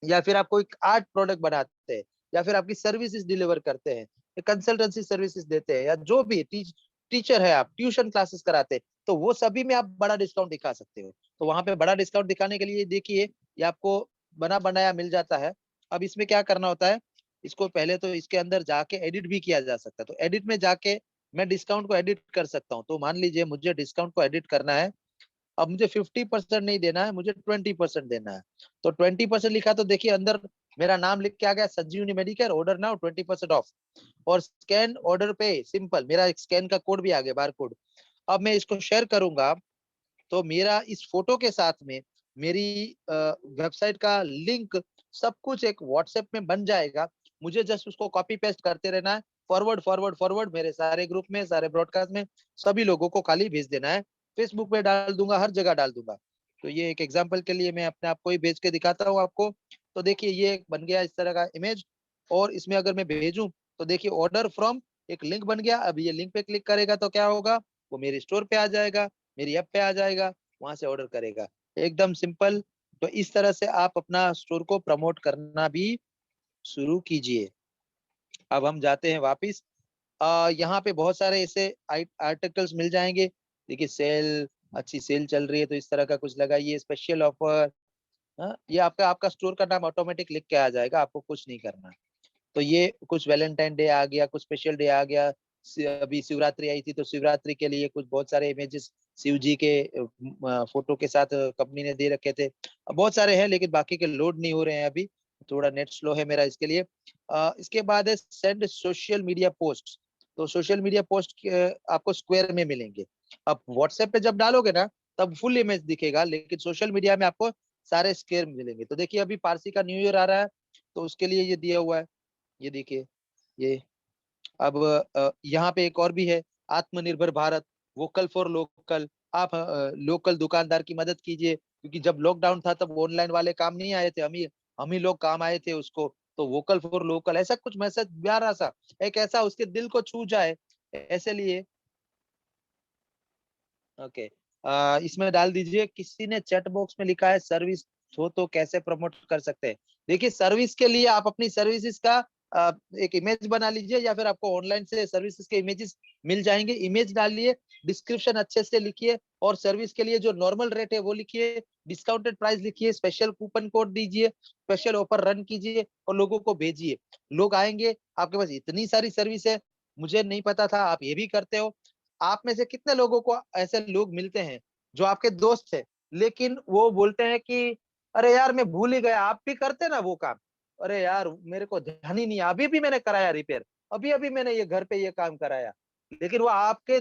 S1: या फिर आप कोई आर्ट प्रोडक्ट बनाते हैं, या फिर आपकी सर्विसेज डिलीवर करते हैं, कंसल्टेंसी सर्विसेज देते हैं, या जो भी टीचर है, आप ट्यूशन क्लासेस कराते हैं, तो वो सभी में आप बड़ा डिस्काउंट दिखा सकते हो। तो वहां पे बड़ा डिस्काउंट दिखाने के लिए देखिए, ये आपको बना बनाया मिल जाता है। अब इसमें क्या करना होता है, इसको पहले तो इसके अंदर जाके एडिट भी किया जा सकता है। तो एडिट में जाके मैं डिस्काउंट को एडिट कर सकता हूँ। तो मान लीजिए मुझे डिस्काउंट को एडिट करना है। अब मुझे 50% नहीं देना है, मुझे 20% देना है। तो 20% लिखा, तो देखिए अंदर मेरा नाम लिख के आ गया, संजीवनी मेडिकेयर, ऑर्डर नाउ 20% ऑफ। और स्कैन ऑर्डर पे सिंपल, मेरा एक स्कैन का कोड भी आ गया, बार कोड। अब मैं इसको शेयर करूंगा, तो मेरा इस फोटो के साथ में मेरी वेबसाइट का लिंक, सब कुछ एक व्हाट्सएप में बन जाएगा। मुझे जस्ट उसको कॉपी पेस्ट करते रहना है, फॉरवर्ड फॉरवर्ड फॉरवर्ड, मेरे सारे ग्रुप में, सारे ब्रॉडकास्ट में, सभी लोगों को खाली भेज देना है। फेसबुक पे डाल दूंगा, हर जगह डाल दूंगा। तो ये एक एग्जांपल के लिए मैं अपने आप को ही भेज के दिखाता हूँ आपको। तो देखिए ये एक बन गया इस तरह का इमेज, और इसमें अगर मैं भेजूं, तो देखिए ऑर्डर फ्रॉम एक लिंक बन गया। अब ये लिंक पे क्लिक करेगा तो क्या होगा, वो मेरे स्टोर पे आ जाएगा, मेरी ऐप पे आ जाएगा, वहां से ऑर्डर करेगा। एकदम सिंपल। तो इस तरह से आप अपना स्टोर को प्रमोट करना भी शुरू कीजिए। अब हम जाते हैं वापिस। यहाँ पे बहुत सारे ऐसे आर्टिकल्स मिल जाएंगे। देखिए सेल, अच्छी सेल चल रही है, तो इस तरह का कुछ लगाइए, स्पेशल ऑफर। हाँ, ये आपका आपका स्टोर का नाम ऑटोमेटिक लिख के आ जाएगा, आपको कुछ नहीं करना। तो ये कुछ वैलेंटाइन डे आ गया, कुछ स्पेशल डे आ गया। अभी शिवरात्रि आई थी, तो शिवरात्रि के लिए कुछ बहुत सारे इमेजेस शिव जी के फोटो के साथ कंपनी ने दे रखे थे। बहुत सारे हैं, लेकिन बाकी के लोड नहीं हो रहे हैं अभी, थोड़ा नेट स्लो है मेरा इसके लिए। इसके बाद है सेंड सोशल मीडिया पोस्ट। तो सोशल मीडिया पोस्ट आपको स्क्वायर में मिलेंगे। अब व्हाट्सएप पे जब डालोगे ना, तब फुल इमेज दिखेगा, लेकिन सोशल मीडिया में आपको सारे स्क्वायर मिलेंगे। तो देखिए अभी पारसी का न्यू ईयर आ रहा है, तो उसके लिए ये दिया हुआ है, ये देखिए ये। अब यहाँ पे एक और भी है, आत्मनिर्भर भारत, वोकल फॉर लोकल। आप लोकल दुकानदार की मदद कीजिए, क्योंकि जब लॉकडाउन था तब ऑनलाइन वाले काम नहीं आए थे, हम ही लोग काम आए थे उसको। तो वोकल फॉर लोकल, ऐसा कुछ मैसेज प्यारा सा, एक ऐसा उसके दिल को छू जाए, ऐसे लिए। ओके, इसमें डाल दीजिए, किसी ने चैट बॉक्स में लिखा है सर्विस हो तो कैसे प्रमोट कर सकते हैं। देखिए सर्विस के लिए आप अपनी सर्विसेज का एक इमेज बना लीजिए, या फिर आपको ऑनलाइन से सर्विसेज के इमेजेस मिल जाएंगे। इमेज डालिए, डिस्क्रिप्शन अच्छे से लिखिए, और सर्विस के लिए जो नॉर्मल रेट है वो लिखिए, डिस्काउंटेड प्राइस लिखिए, स्पेशल कूपन कोड दीजिए, स्पेशल ऑफर रन कीजिए और लोगों को भेजिए। लोग आएंगे आपके पास। इतनी सारी सर्विस है, मुझे नहीं पता था आप ये भी करते हो। आप में से कितने लोगों को ऐसे लोग मिलते हैं जो आपके दोस्त है, लेकिन वो बोलते हैं कि अरे यार मैं भूल ही गया, आप भी करते ना वो काम। अरे यार मेरे को ध्यान ही नहीं है, अभी भी मैंने कराया रिपेयर, अभी अभी मैंने ये घर पे ये काम कराया। लेकिन वो आपके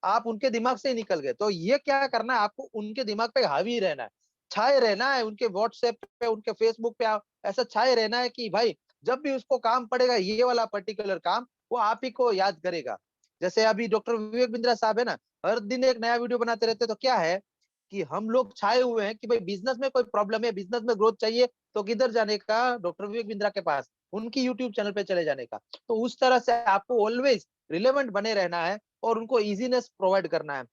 S1: आप उनके दिमाग से ही निकल गए। तो ये क्या करना है, आपको उनके दिमाग पे हावी रहना है, छाए रहना है उनके व्हाट्सएप पे, उनके फेसबुक पे। ऐसा छाए रहना है कि भाई जब भी उसको काम पड़ेगा ये वाला पर्टिकुलर काम, वो आप ही को याद करेगा। जैसे अभी डॉक्टर विवेक बिंद्रा साहब है ना, हर दिन एक नया वीडियो बनाते रहते। तो क्या है कि हम लोग छाए हुए हैं कि भाई बिजनेस में कोई प्रॉब्लम है, बिजनेस में ग्रोथ चाहिए, तो किधर जाने का, डॉक्टर विवेक बिंद्रा के पास, उनकी यूट्यूब चैनल पे चले जाने का। तो उस तरह से आपको ऑलवेज रिलेवेंट बने रहना है और उनको इजीनेस प्रोवाइड करना है।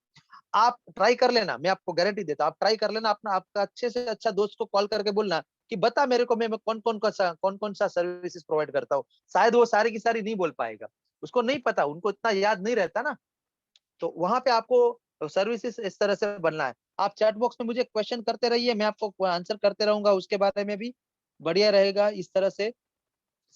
S1: आप ट्राई कर लेना, मैं आपको गारंटी देता हूँ, आप ट्राई कर लेना। अपना आपका अच्छे से अच्छा दोस्त को कॉल करके बोलना कि बता मेरे को, मैं कौन कौन सा सर्विसेज प्रोवाइड करता हूँ। शायद वो सारी की सारी नहीं बोल पाएगा, उसको नहीं पता, उनको इतना याद नहीं रहता ना। तो वहां पे आपको सर्विसेज इस तरह से बनना है। आप चैट बॉक्स में मुझे क्वेश्चन करते रहिए, मैं आपको आंसर करते रहूंगा उसके बारे में भी, बढ़िया रहेगा इस तरह से।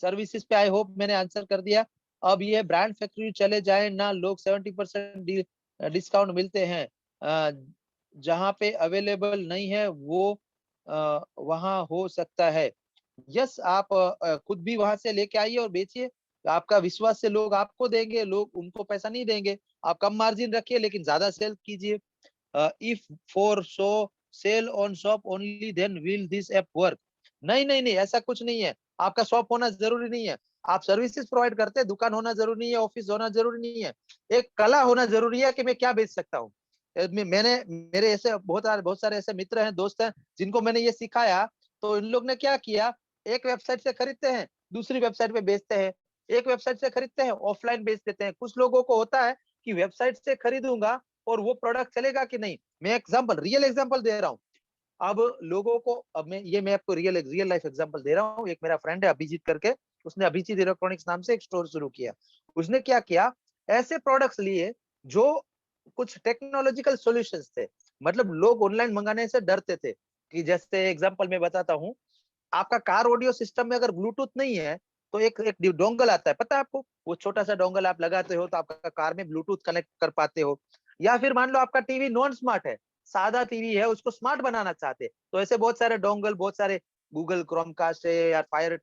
S1: सर्विसेज पे आई होप मैंने आंसर कर दिया। अब ये ब्रांड फैक्ट्री चले जाए ना, लोग 70% डिस्काउंट मिलते हैं, अ, जहाँ पे अवेलेबल नहीं है वो वहाँ हो सकता है। यस, आप खुद भी वहां से लेके आइए और बेचिए। आपका विश्वास से लोग आपको देंगे, लोग उनको पैसा नहीं देंगे। आप कम मार्जिन रखिए लेकिन ज्यादा सेल कीजिए। If for show sale on shop only then will this app work. नहीं नहीं नहीं, ऐसा कुछ नहीं है। आपका शॉप होना जरूरी नहीं है। आप सर्विसेज प्रोवाइड करते हैं, दुकान होना जरूरी नहीं है, ऑफिस होना जरूरी नहीं है। एक कला होना जरूरी है कि मैं क्या बेच सकता हूँ। मैंने मेरे ऐसे बहुत सारे ऐसे मित्र हैं, दोस्त हैं, जिनको मैंने ये सिखाया। तो इन लोग ने क्या किया, एक वेबसाइट से खरीदते हैं, दूसरी वेबसाइट पे बेचते हैं। एक वेबसाइट से खरीदते हैं, ऑफलाइन बेच देते हैं। कुछ लोगों को होता है कि वेबसाइट से खरीदूंगा और वो प्रोडक्ट चलेगा कि नहीं। मैं एग्जांपल, रियल एग्जांपल दे रहा हूँ। अब लोगों को, अब मैं आपको रियल लाइफ एग्जांपल दे रहा हूँ। एक मेरा फ्रेंड है अभिजीत करके, उसने अभिजीत इलेक्ट्रॉनिक्स नाम से एक स्टोर शुरू किया। उसने क्या किया, ऐसे प्रोडक्ट्स लिए जो कुछ टेक्नोलॉजिकल सॉल्यूशंस थे। मतलब लोग ऑनलाइन मंगाने से डरते थे। कि जैसे एग्जांपल मैं बताता हूँ, आपका कार ऑडियो सिस्टम में अगर ब्लूटूथ नहीं है, तो एक एक डोंगल आता है, पता है आपको, वो छोटा सा डोंगल आप लगाते हो तो आपका कार में ब्लूटूथ कनेक्ट कर पाते हो। या फिर मान लो आपका टीवी नॉन स्मार्ट है, सादा टीवी है, उसको स्मार्ट बनाना चाहते हैं, तो ऐसे बहुत सारे डोंगल, बहुत सारे गूगल क्रोमकास्ट है या फायर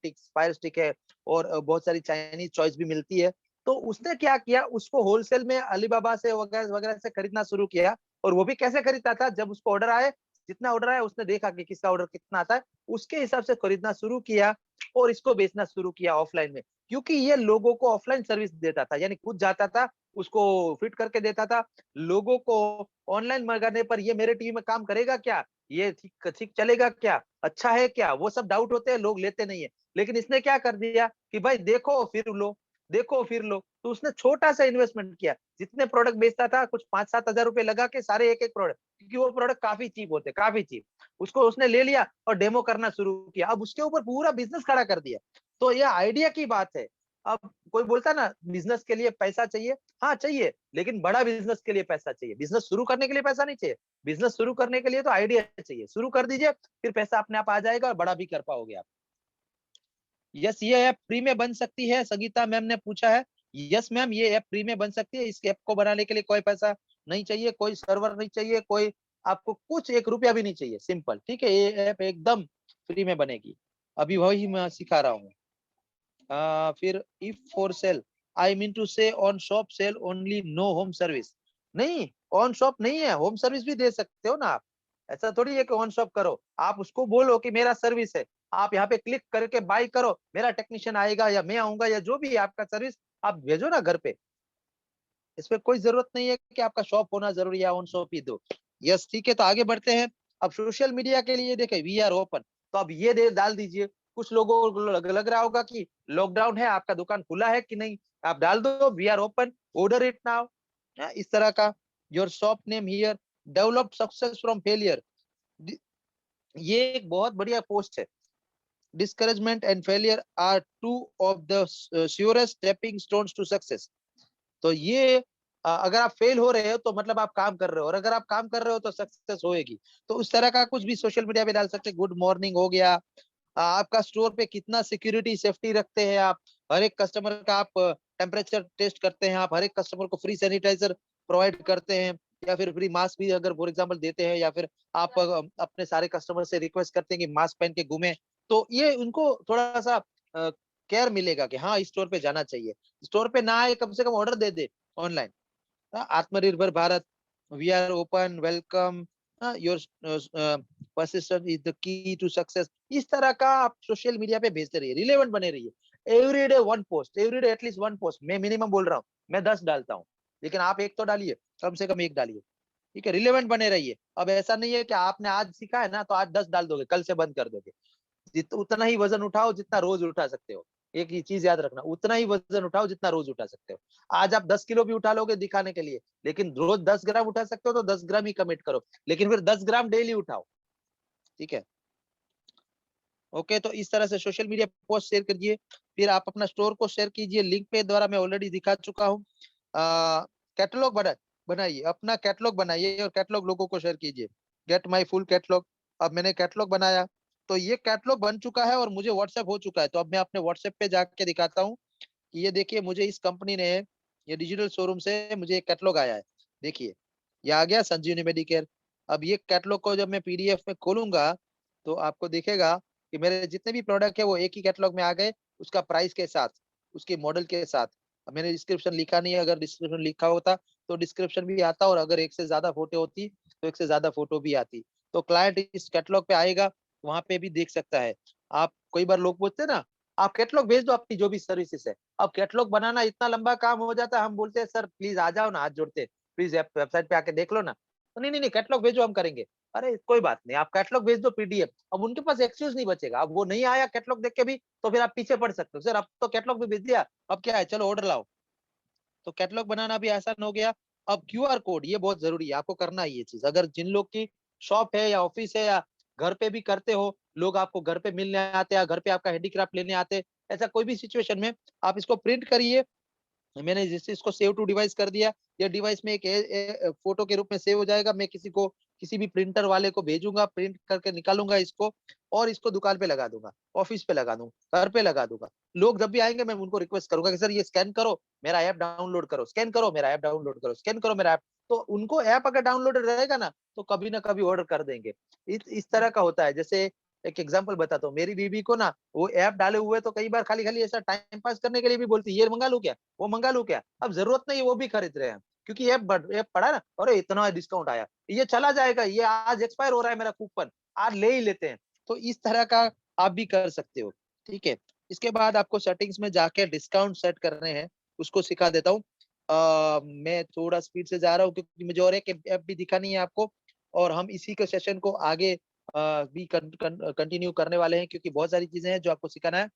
S1: स्टिक है, और बहुत सारी चाइनीज चॉइस भी मिलती है। तो उसने क्या किया, उसको होलसेल में अलीबाबा से वगैरह वगैरह से खरीदना शुरू किया। और वो भी कैसे खरीदता था, जब उसको ऑर्डर आए, जितना ऑर्डर आया उसने देखा कि किसका ऑर्डर कितना आता है, उसके हिसाब से खरीदना शुरू किया और इसको बेचना शुरू किया ऑफलाइन में। क्योंकि ये लोगों को ऑफलाइन सर्विस देता था, यानी खुद जाता था, उसको फिट करके देता था लोगों को। ऑनलाइन मंगाने पर ये मेरे टीम में काम करेगा क्या, ये ठीक ठीक चलेगा क्या, अच्छा है क्या, वो सब डाउट होते हैं, लोग लेते नहीं है। लेकिन इसने क्या कर दिया कि भाई देखो फिर लो, देखो फिर लो। तो उसने छोटा सा इन्वेस्टमेंट किया, जितने प्रोडक्ट बेचता था कुछ 5-7 हजार रुपए लगा के सारे एक एक प्रोडक्ट, क्योंकि वो प्रोडक्ट काफी चीप होते, काफी चीप। उसको उसने ले लिया और डेमो करना शुरू किया, अब उसके ऊपर पूरा बिजनेस खड़ा कर दिया। तो ये आइडिया की बात है। अब कोई बोलता ना बिजनेस के लिए पैसा चाहिए, हाँ चाहिए, लेकिन बड़ा बिजनेस के लिए पैसा चाहिए। बिजनेस शुरू करने के लिए पैसा नहीं चाहिए। बिजनेस शुरू करने के लिए तो आइडिया चाहिए, शुरू कर दीजिए, फिर पैसा अपने आप आ जाएगा और बड़ा भी कर पाओगे आप। यस, ये ऐप फ्री में बन सकती है, संगीता मैम ने पूछा है। यस मैम, ये ऐप फ्री में बन सकती है। इस ऐप को बनाने के लिए कोई पैसा नहीं चाहिए, कोई सर्वर नहीं चाहिए, कोई आपको कुछ 1 रुपया भी नहीं चाहिए, सिंपल। ठीक है, ये ऐप एकदम फ्री में बनेगी। अभी वही मैं सिखा रहा हूँ। फिर if for sale, I mean to say on shop sale only, no home service. नहीं, ऑन शॉप नहीं है, होम सर्विस भी दे सकते हो ना आप। ऐसा थोड़ी है कि ऑन शॉप करो, आप उसको बोलो कि मेरा सर्विस है, आप यहाँ पे क्लिक करके बाय करो, मेरा टेक्नीशियन आएगा या मैं आऊंगा, या जो भी है आपका सर्विस आप भेजो ना घर पे। इसमें कोई जरूरत नहीं है कि आपका शॉप होना जरूरी है, ऑन शॉप ही दो। यस, ठीक है, तो आगे बढ़ते हैं। अब सोशल मीडिया के लिए देखें, वी आर ओपन, तो अब ये दे डाल दीजिए। कुछ लोगों को लग रहा होगा कि लॉकडाउन है, आपका दुकान खुला है कि नहीं, आप डाल दो we are open, order it now, इस तरह का। Your shop name here, develop success from failure. ये एक बहुत बढ़िया पोस्ट है। discouragement and failure are two of the surest stepping stones to success. तो ये अगर आप फेल हो रहे हो तो मतलब आप काम कर रहे हो, और अगर आप काम कर रहे हो तो सक्सेस होएगी। तो उस तरह का कुछ भी सोशल मीडिया पे डाल सकते हैं। गुड मॉर्निंग हो गया, आपका स्टोर पे कितना सिक्योरिटी सेफ्टी रखते हैं आप, हर एक कस्टमर का आप टेम्परेचर टेस्ट करते हैं, आप हर एक कस्टमर को फ्री सैनिटाइजर प्रोवाइड करते हैं, या फिर फ्री मास्क भी अगर फॉर एग्जांपल देते हैं, या फिर आप अपने सारे कस्टमर से रिक्वेस्ट करते हैं कि मास्क पहन के घूमें, तो ये उनको थोड़ा सा केयर मिलेगा कि हाँ इस स्टोर पे जाना चाहिए। स्टोर पे ना आए, कम से कम ऑर्डर दे दे online. Atmanirbhar Bharat, we are open, welcome, your persistence is the key to success. इस तरह का आप सोशल मीडिया पे भेजते रहिए, रिलेवेंट बने रहिए। Everyday one post, everyday at least one post. मैं मिनिमम बोल रहा हूँ, मैं 10 डालता हूँ, लेकिन आप एक तो डालिए, कम से कम एक डालिए। ठीक है, रिलेवेंट बने रहिए। अब ऐसा नहीं है कि आपने आज सीखा है ना तो आज 10 डाल दोगे, कल से बंद कर दोगे। उतना ही वजन उठाओ जितना रोज उठा सकते हो। एक ही चीज याद रखना, उतना ही वजन उठाओ जितना रोज उठा सकते हो। आज आप 10 किलो भी उठा लोगे दिखाने के लिए, लेकिन रोज 10 ग्राम उठा सकते हो तो 10 ग्राम ही कमिट करो, लेकिन फिर 10 ग्राम डेली उठाओ। ठीक है, ओके। तो इस तरह से सोशल मीडिया पोस्ट शेयर करिए, फिर आप अपना स्टोर को शेयर कीजिए। लिंक पे द्वारा मैं ऑलरेडी दिखा चुका हूँ। कैटलॉग बनाइए, अपना कैटलॉग बनाइए और कैटलॉग लोगों को शेयर कीजिए। Get my full catalogue. अब मैंने कैटलॉग बनाया, तो ये कैटलॉग बन चुका है और मुझे व्हाट्सएप हो चुका है। तो अब मैं अपने व्हाट्सएप पे जाके दिखाता हूँ कि ये देखिए, मुझे इस कंपनी ने, ये डिजिटल शोरूम से मुझे एक कैटलॉग आया है। देखिए, ये आ गया संजीवनी मेडिकेयर। अब ये कैटलॉग को जब मैं पीडीएफ में खोलूंगा तो आपको दिखेगा कि मेरे जितने भी प्रोडक्ट है वो एक ही कैटलॉग में आ गए, उसका प्राइस के साथ, उसके मॉडल के साथ। अब मैंने डिस्क्रिप्शन लिखा नहीं है, अगर डिस्क्रिप्शन लिखा होता तो डिस्क्रिप्शन भी आता, और अगर एक से ज्यादा फोटो होती तो एक से ज्यादा फोटो भी आती। तो क्लाइंट इस कैटलॉग पे आएगा, वहां पे भी देख सकता है। आप कई बार लोग पूछते हैं ना, आप कैटलॉग भेज दो अपनी जो भी सर्विसेज है। अब कैटलॉग बनाना इतना लंबा काम हो जाता है, हम बोलते हैं सर प्लीज आ जाओ ना, हाथ जोड़ते हैं, प्लीज वेबसाइट पे आके देख लो ना। तो नहीं नहीं नहीं, कैटलॉग भेजो, हम करेंगे। अरे कोई बात नहीं, आप कैटलॉग भेज दो पीडीएफ। अब उनके पास एक्सक्यूज नहीं बचेगा, अब वो नहीं आया कैटलॉग देख के भी, तो फिर आप पीछे पड़ सकते हो, सर अब तो कैटलॉग भी भेज दिया, अब क्या है, चलो ऑर्डर लाओ। तो कैटलॉग बनाना भी आसान हो गया। अब क्यूआर कोड, ये बहुत जरूरी है, आपको करना है ये चीज। अगर जिन लोग की शॉप है या ऑफिस है या घर पे भी करते हो, लोग आपको घर पे मिलने आते हैं, घर पे आपका हैंडीक्राफ्ट लेने आते हैं, ऐसा कोई भी सिचुएशन में आप इसको प्रिंट करिए। मैंने जैसे इसको सेव टू डिवाइस कर दिया, ये डिवाइस में एक फोटो के रूप में सेव हो जाएगा। मैं किसी को, किसी भी प्रिंटर वाले को भेजूंगा, प्रिंट करके निकालूंगा इसको, और इसको दुकान पे लगा दूंगा, ऑफिस पे लगा दूंगा, घर पे लगा दूंगा। लोग जब भी आएंगे मैं उनको रिक्वेस्ट करूंगा कि सर ये स्कैन करो, मेरा ऐप डाउनलोड करो, स्कैन करो मेरा ऐप डाउनलोड करो, स्कैन करो मेरा ऐप। तो उनको ऐप अगर डाउनलोड रहेगा ना तो कभी ना कभी ऑर्डर कर देंगे। इस तरह का होता है। जैसे एक एग्जांपल बताता हूँ, मेरी बीबी को ना वो ऐप डाले हुए तो कई बार खाली खाली ऐसा टाइम पास करने के लिए भी बोलती है, ये मंगा लूं क्या, वो मंगा लूं क्या। अब जरूरत नहीं है, वो भी खरीद रहे हैं क्योंकि ऐप पड़ा ना, अरे इतना डिस्काउंट आया, ये चला जाएगा, ये आज एक्सपायर हो रहा है मेरा कूपन, आज ले ही लेते हैं। तो इस तरह का आप भी कर सकते हो। ठीक है, इसके बाद आपको सेटिंग्स में जाके डिस्काउंट सेट करने हैं, उसको सिखा देता हूँ। मैं थोड़ा स्पीड से जा रहा हूँ क्योंकि मुझे और एक ऐप भी दिखानी है आपको, और हम इसी के सेशन को आगे भी कंटिन्यू करने वाले हैं, क्योंकि बहुत सारी चीजें हैं जो आपको सिखाना है।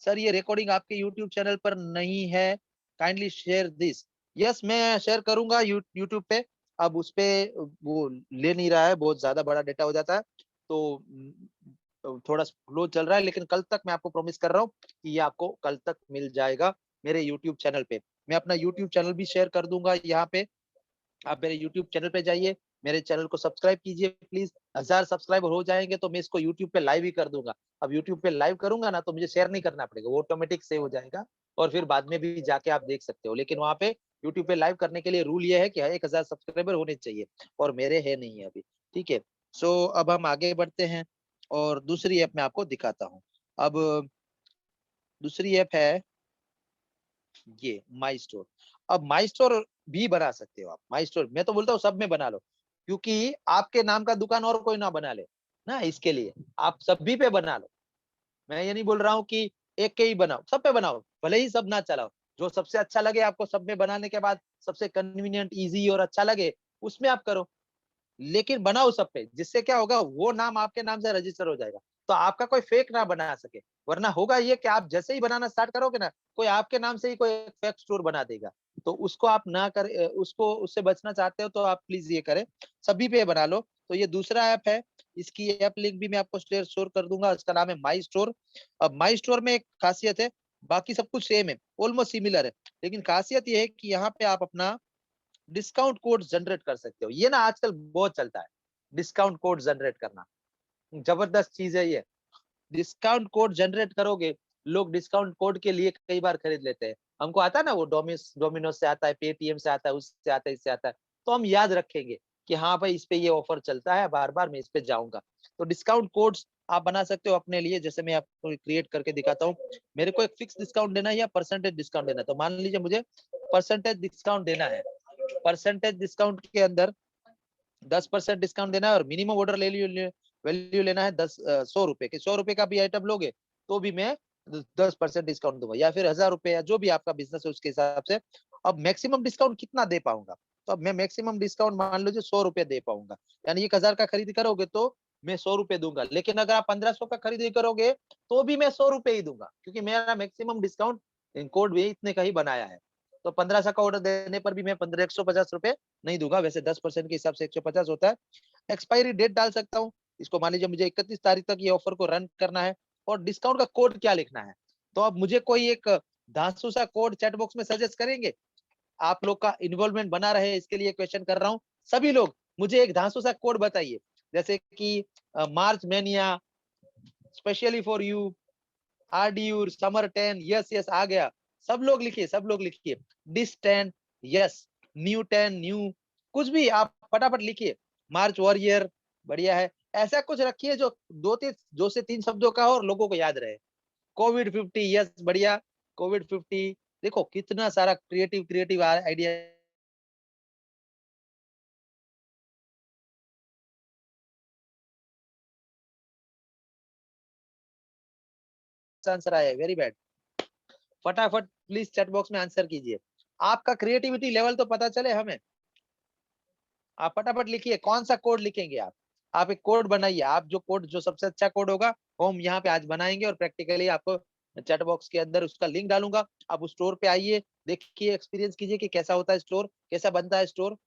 S1: सर ये रिकॉर्डिंग आपके यूट्यूब चैनल पर नहीं है, काइंडली शेयर दिस। यस, मैं शेयर करूंगा यूट्यूब पे। अब उस पे वो ले नहीं रहा है, बहुत ज्यादा बड़ा डेटा हो जाता है, तो थोड़ा स्लो चल रहा है, लेकिन कल तक मैं आपको प्रॉमिस कर रहा हूँ कि ये आपको कल तक मिल जाएगा मेरे यूट्यूब चैनल पे। मैं अपना यूट्यूब चैनल भी शेयर कर दूंगा यहाँ पे। आप मेरे यूट्यूब चैनल पे जाइए, मेरे चैनल को सब्सक्राइब कीजिए प्लीज। 1000 सब्सक्राइबर हो जाएंगे तो मैं इसको यूट्यूब पे लाइव ही कर दूंगा। अब यूट्यूब पे लाइव करूंगा ना तो मुझे शेयर नहीं करना पड़ेगा, वो ऑटोमेटिक सेव हो जाएगा, और फिर बाद में भी जाके आप देख सकते हो। लेकिन वहां पे यूट्यूब पे लाइव करने के लिए रूल ये है कि 1000 सब्सक्राइबर होने चाहिए, और मेरे है नहीं है अभी। ठीक है, सो अब हम आगे बढ़ते हैं और दूसरी ऐप मैं आपको दिखाता हूँ। अब दूसरी ऐप है ये माई स्टोर। अब माई स्टोर भी बना सकते हो आप। माई स्टोर मैं तो बोलता हूँ सब में बना लो, क्योंकि आपके नाम का दुकान और कोई ना बना ले ना, इसके लिए आप सभी पे बना लो। मैं ये नहीं बोल रहा हूँ कि एक के ही बनाओ, सब पे बनाओ, भले ही सब ना चलाओ। जो सबसे अच्छा लगे आपको, सब में बनाने के बाद सबसे कन्वीनियंट, इजी और अच्छा लगे, उसमें आप करो। लेकिन बनाओ सब पे, जिससे क्या होगा, वो नाम आपके नाम से रजिस्टर हो जाएगा, तो आपका कोई फेक ना बना सके। वरना होगा ये कि आप जैसे ही बनाना स्टार्ट करोगे ना, कोई आपके नाम से ही कोई फेक स्टोर बना देगा। तो उसको आप ना कर, उसको, उससे बचना चाहते हो तो आप प्लीज ये करें, सभी पे बना लो। तो ये दूसरा ऐप है, इसकी ऐप लिंक भी मैं आपको शेयर कर दूंगा। इसका नाम है माई स्टोर। अब माई स्टोर में एक खासियत है, बाकी सब कुछ सेम है, ऑलमोस्ट सिमिलर है, लेकिन खासियत ये है कि यहाँ पे आप अपना डिस्काउंट कोड जनरेट कर सकते हो। ये ना आजकल बहुत चलता है, डिस्काउंट कोड जनरेट करना, जबरदस्त चीज है ये। डिस्काउंट कोड जनरेट करोगे, लोग डिस्काउंट कोड के लिए कई बार खरीद लेते हैं। हमको आता है ना, वो डोमिनोज से आता है, पेटीएम से आता है, उससे आता है, इससे आता है, तो हम याद रखेंगे कि हाँ भाई इस पे ये ऑफर चलता है, बार बार मैं इस पे जाऊंगा। तो डिस्काउंट कोड्स आप बना सकते हो अपने लिए। जैसे मैं आपको क्रिएट करके दिखाता हूँ। मेरे को एक फिक्स डिस्काउंट देना है या परसेंटेज डिस्काउंट देना है, तो मान लीजिए मुझे परसेंटेज डिस्काउंट देना है। परसेंटेज डिस्काउंट के अंदर 10% डिस्काउंट देना है, और मिनिमम ऑर्डर वैल्यू लेना है 100 रुपए की। 100 रुपए का भी आइटम लोगे तो भी मैं 10% डिस्काउंट दूंगा, या फिर 1000 रुपए, या जो भी आपका बिजनेस है उसके हिसाब से। अब मैक्सिमम डिस्काउंट कितना दे पाऊंगा, तो अब मैं मैक्सिमम डिस्काउंट मान लीजिए 100 रुपए दे पाऊंगा। यानी 1000 का खरीद करोगे तो मैं 100 रुपए दूंगा, लेकिन अगर आप 1500 का खरीदी करोगे तो भी मैं 100 रुपए ही दूंगा, क्योंकि मेरा मैक्सिमम डिस्काउंट कोड भी इतने का ही बनाया है। तो 1500 का ऑर्डर देने पर भी मैं 150 रुपए नहीं दूंगा। वैसे 10% के हिसाब से 150 होता है। एक्सपायरी डेट डाल सकता हूँ। इसको मान लीजिए मुझे 31 तारीख तक ये ऑफर को रन करना है, और डिस्काउंट का कोड क्या लिखना है। तो अब मुझे कोई एक धांसू सा कोड चैट बॉक्स में सजेस्ट करेंगे। आप लोग का इन्वॉल्वमेंट बना रहे इसके लिए क्वेश्चन कर रहा हूँ। सभी लोग मुझे एक धांसू सा कोड बताइए, जैसे कि March mania, specially for you, RDU, summer 10, yes yes आ गया। सब लोग लिखिए, सब लोग लिखिए। Dish 10, yes. न्यू 10, न्यू, कुछ भी आप फटाफट लिखिए। मार्च वॉरियर, बढ़िया है। ऐसा कुछ रखिए जो 2 से 3 शब्दों का हो और लोगों को याद रहे। कोविड 50, यस, बढ़िया। कोविड 50, देखो कितना सारा क्रिएटिव क्रिएटिव आइडिया आंसर आया है, वेरी बैड। फटाफट प्लीज चैट बॉक्स में आंसर कीजिए। आपका क्रिएटिविटी लेवल तो पता चले हमें। आप फटाफट लिखिए, कौन सा कोड लिखेंगे आप एक कोड बनाइए। आप जो कोड, जो सबसे अच्छा कोड होगा वो हम यहाँ पे आज बनाएंगे, और प्रैक्टिकली आपको चैट बॉक्स के अंदर उसका लिंक डालूंगा। आप उस स्टोर पे आइए, देखिए, एक्सपीरियंस कीजिए कि कैसा होता है स्टोर, कैसा बनता है स्टोर।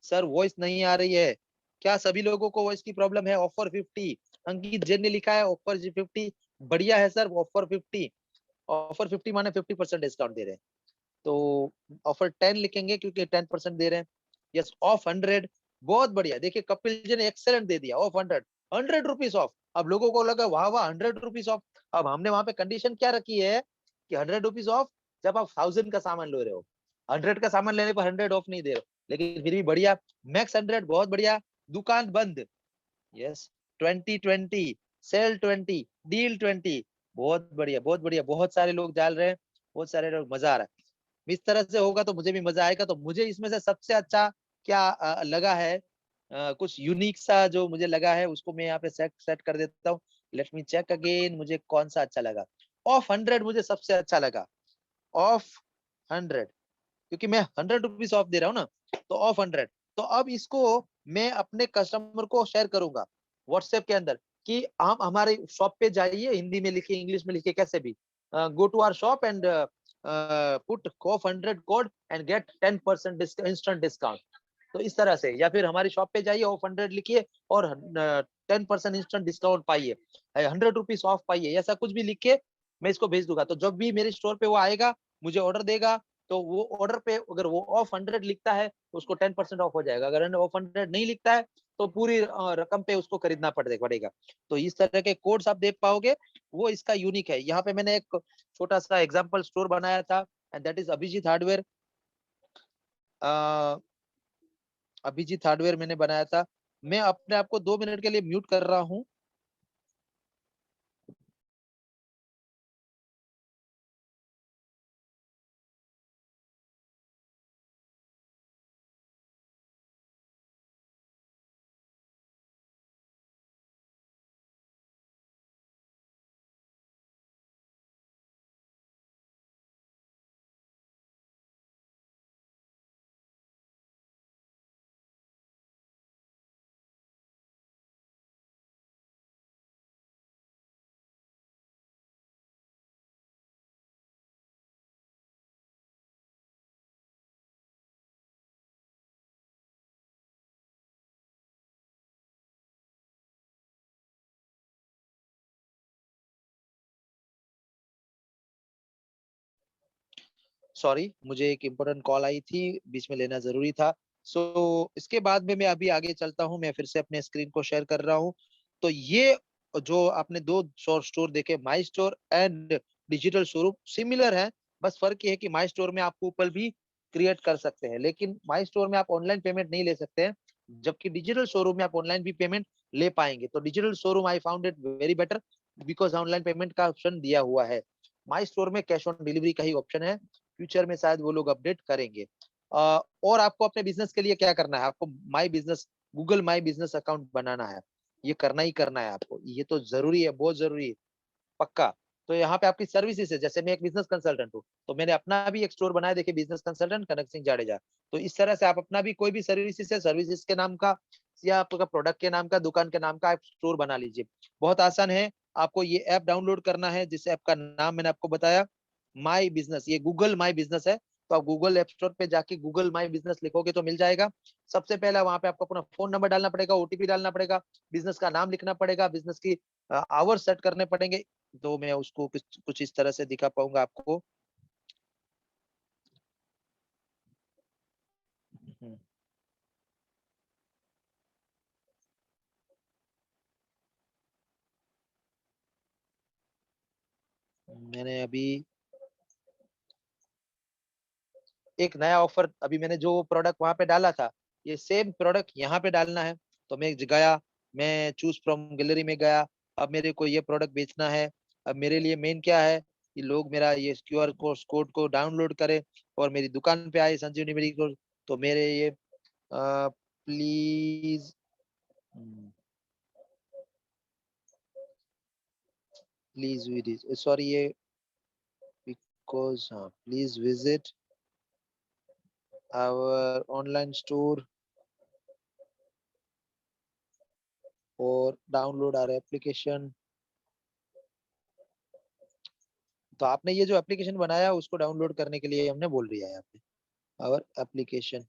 S1: सर वॉइस नहीं आ रही है क्या? सभी लोगों को वॉइस की प्रॉब्लम है? ऑफर 50, अंकित जैन ने लिखा है ऑफर 50, बढ़िया है सर। ऑफर 50, ऑफर 50 माने 50% डिस्काउंट दे रहे हैं। तो ऑफर 10 लिखेंगे क्योंकि 10% दे रहे हैं। यस, ऑफ 100, बहुत बढ़िया। देखिए कपिल जी ने एक्सेलेंट दे दिया, ऑफ 100, 100 रुपीज ऑफ। अब लोगों को लगा वाह वाह 100 रुपीज ऑफ। अब हमने वहां पे कंडीशन क्या रखी है कि 100 रुपीज ऑफ जब आप 1000 का सामान ले रहे हो। 100 का सामान लेने पर 100 ऑफ नहीं दे रहे हो, लेकिन फिर भी बढ़िया। मैक्स 100, बहुत बढ़िया। दुकान बंद, यस। 2020, सेल 20, डील 20, बहुत बढ़िया, बहुत बढ़िया। बहुत सारे लोग डाल रहे हैं, बहुत सारे लोग, मजा आ रहा है। इस तरह से होगा तो मुझे भी मजा आएगा। तो मुझे इसमें से सबसे अच्छा क्या लगा है, कुछ यूनिक सा जो मुझे लगा है उसको मैं यहाँ पे सेट सेट कर देता हूँ। लेट मी चेक अगेन, मुझे कौन सा अच्छा लगा। ऑफ 100 मुझे सबसे अच्छा लगा। ऑफ 100, क्योंकि मैं 100 रुपीज ऑफ दे रहा हूँ ना, तो ऑफ 100। तो अब इसको मैं अपने कस्टमर को शेयर करूंगा व्हाट्सएप के अंदर, कि आप हमारे शॉप पे जाइए, हिंदी में लिखिए, इंग्लिश में लिखिए, कैसे भी, go to our shop and put of 100 code and get 10% instant discount. तो इस तरह से, या फिर हमारी शॉप पे जाइए, ऑफ 100 लिखिए और 10% इंस्टेंट डिस्काउंट पाइए, 100 रुपीज ऑफ पाइए, ऐसा कुछ भी लिख के मैं इसको भेज दूंगा। तो जब भी मेरे स्टोर पे वो आएगा, मुझे ऑर्डर देगा, तो वो ऑर्डर पे अगर वो ऑफ 100 लिखता है तो उसको 10% ऑफ हो जाएगा। अगर ऑफ 100 नहीं लिखता है तो पूरी रकम पे उसको खरीदना पड़ेगा। तो इस तरह के कोड्स आप देख पाओगे, वो इसका यूनिक है। यहाँ पे मैंने एक छोटा सा एग्जाम्पल स्टोर बनाया था, and that is Abhijit hardware. Abhijit hardware मैंने बनाया था। मैं अपने आप को 2 मिनट के लिए म्यूट कर रहा हूँ। सॉरी, मुझे एक इम्पोर्टेंट कॉल आई थी, बीच में लेना ज़रूरी था। सो इसके बाद में मैं अभी आगे चलता हूँ, मैं फिर से अपने स्क्रीन को शेयर कर रहा हूँ। तो ये जो आपने 2 स्टोर देखे, माई store and digital showroom similar है, बस फ़र्क ये है कि माई स्टोर में आप कूपन भी क्रिएट कर सकते हैं, लेकिन माई स्टोर में आप ऑनलाइन पेमेंट नहीं ले सकते हैं, जबकि डिजिटल शोरूम में आप ऑनलाइन भी पेमेंट ले पाएँगे। तो digital showroom I found it very better because online payment का ऑप्शन दिया हुआ है। माई स्टोर में कैश ऑन डिलीवरी का ही ऑप्शन है, फ्यूचर में शायद वो लोग अपडेट करेंगे। और आपको अपने बिज़नेस के लिए क्या करना है, आपको my business Google my business account बनाना है। ये करना ही करना है आपको, ये तो ज़रूरी है, बहुत ज़रूरी है, पक्का। तो यहाँ पे आपकी सर्विसेज़ है, जैसे मैं एक बिज़नेस कंसल्टेंट हूँ, तो मैंने अपना भी एक स्टोर बनाया, देखिए बिज़नेस कंसल्टेंट कनक सिंह जाडेजा। तो इस तरह से आप अपना भी कोई भी सर्विसेज़ है, सर्विसेज़ के नाम का या आपका प्रोडक्ट के नाम का, दुकान के नाम का आप स्टोर बना लीजिए। बहुत आसान है, आपको ये ऐप डाउनलोड करना है, जिस ऐप का नाम मैंने आपको बताया, माई बिज़नेस, ये गूगल माई बिज़नेस है। तो आप गूगल ऐप स्टोर पे जाके गूगल माई बिज़नेस लिखोगे तो मिल जाएगा। सबसे पहला वहाँ पे आपको अपना फ़ोन नंबर डालना पड़ेगा, ओटीपी डालना पड़ेगा, बिज़नेस का नाम लिखना पड़ेगा, बिज़नेस की आवर्स सेट करने पड़ेंगे। तो मैं उसको कुछ कुछ इस तरह से दिखा पाऊँगा आपको। हुँ, मैंने अभी एक नया ऑफर, अभी मैंने जो प्रोडक्ट वहाँ पे डाला था, ये सेम प्रोडक्ट यहाँ पे डालना है। तो मैं गया, मैं चूज़ फ्रॉम गैलरी में गया, अब मेरे को ये प्रोडक्ट बेचना है। अब मेरे लिए मेन क्या है कि लोग मेरा ये क्यूआर कोड को डाउनलोड करें और मेरी दुकान पे आए संजीवनी मेडिकोज। तो मेरे ये प्लीज़ हुँ, प्लीज़ सॉरी ये बिकॉज़ हाँ, please visit our online store और डाउनलोड आवर एप्लीकेशन। तो आपने ये जो एप्लीकेशन बनाया उसको डाउनलोड करने के लिए हमने बोल दिया है यहाँ पे, आवर एप्लीकेशन।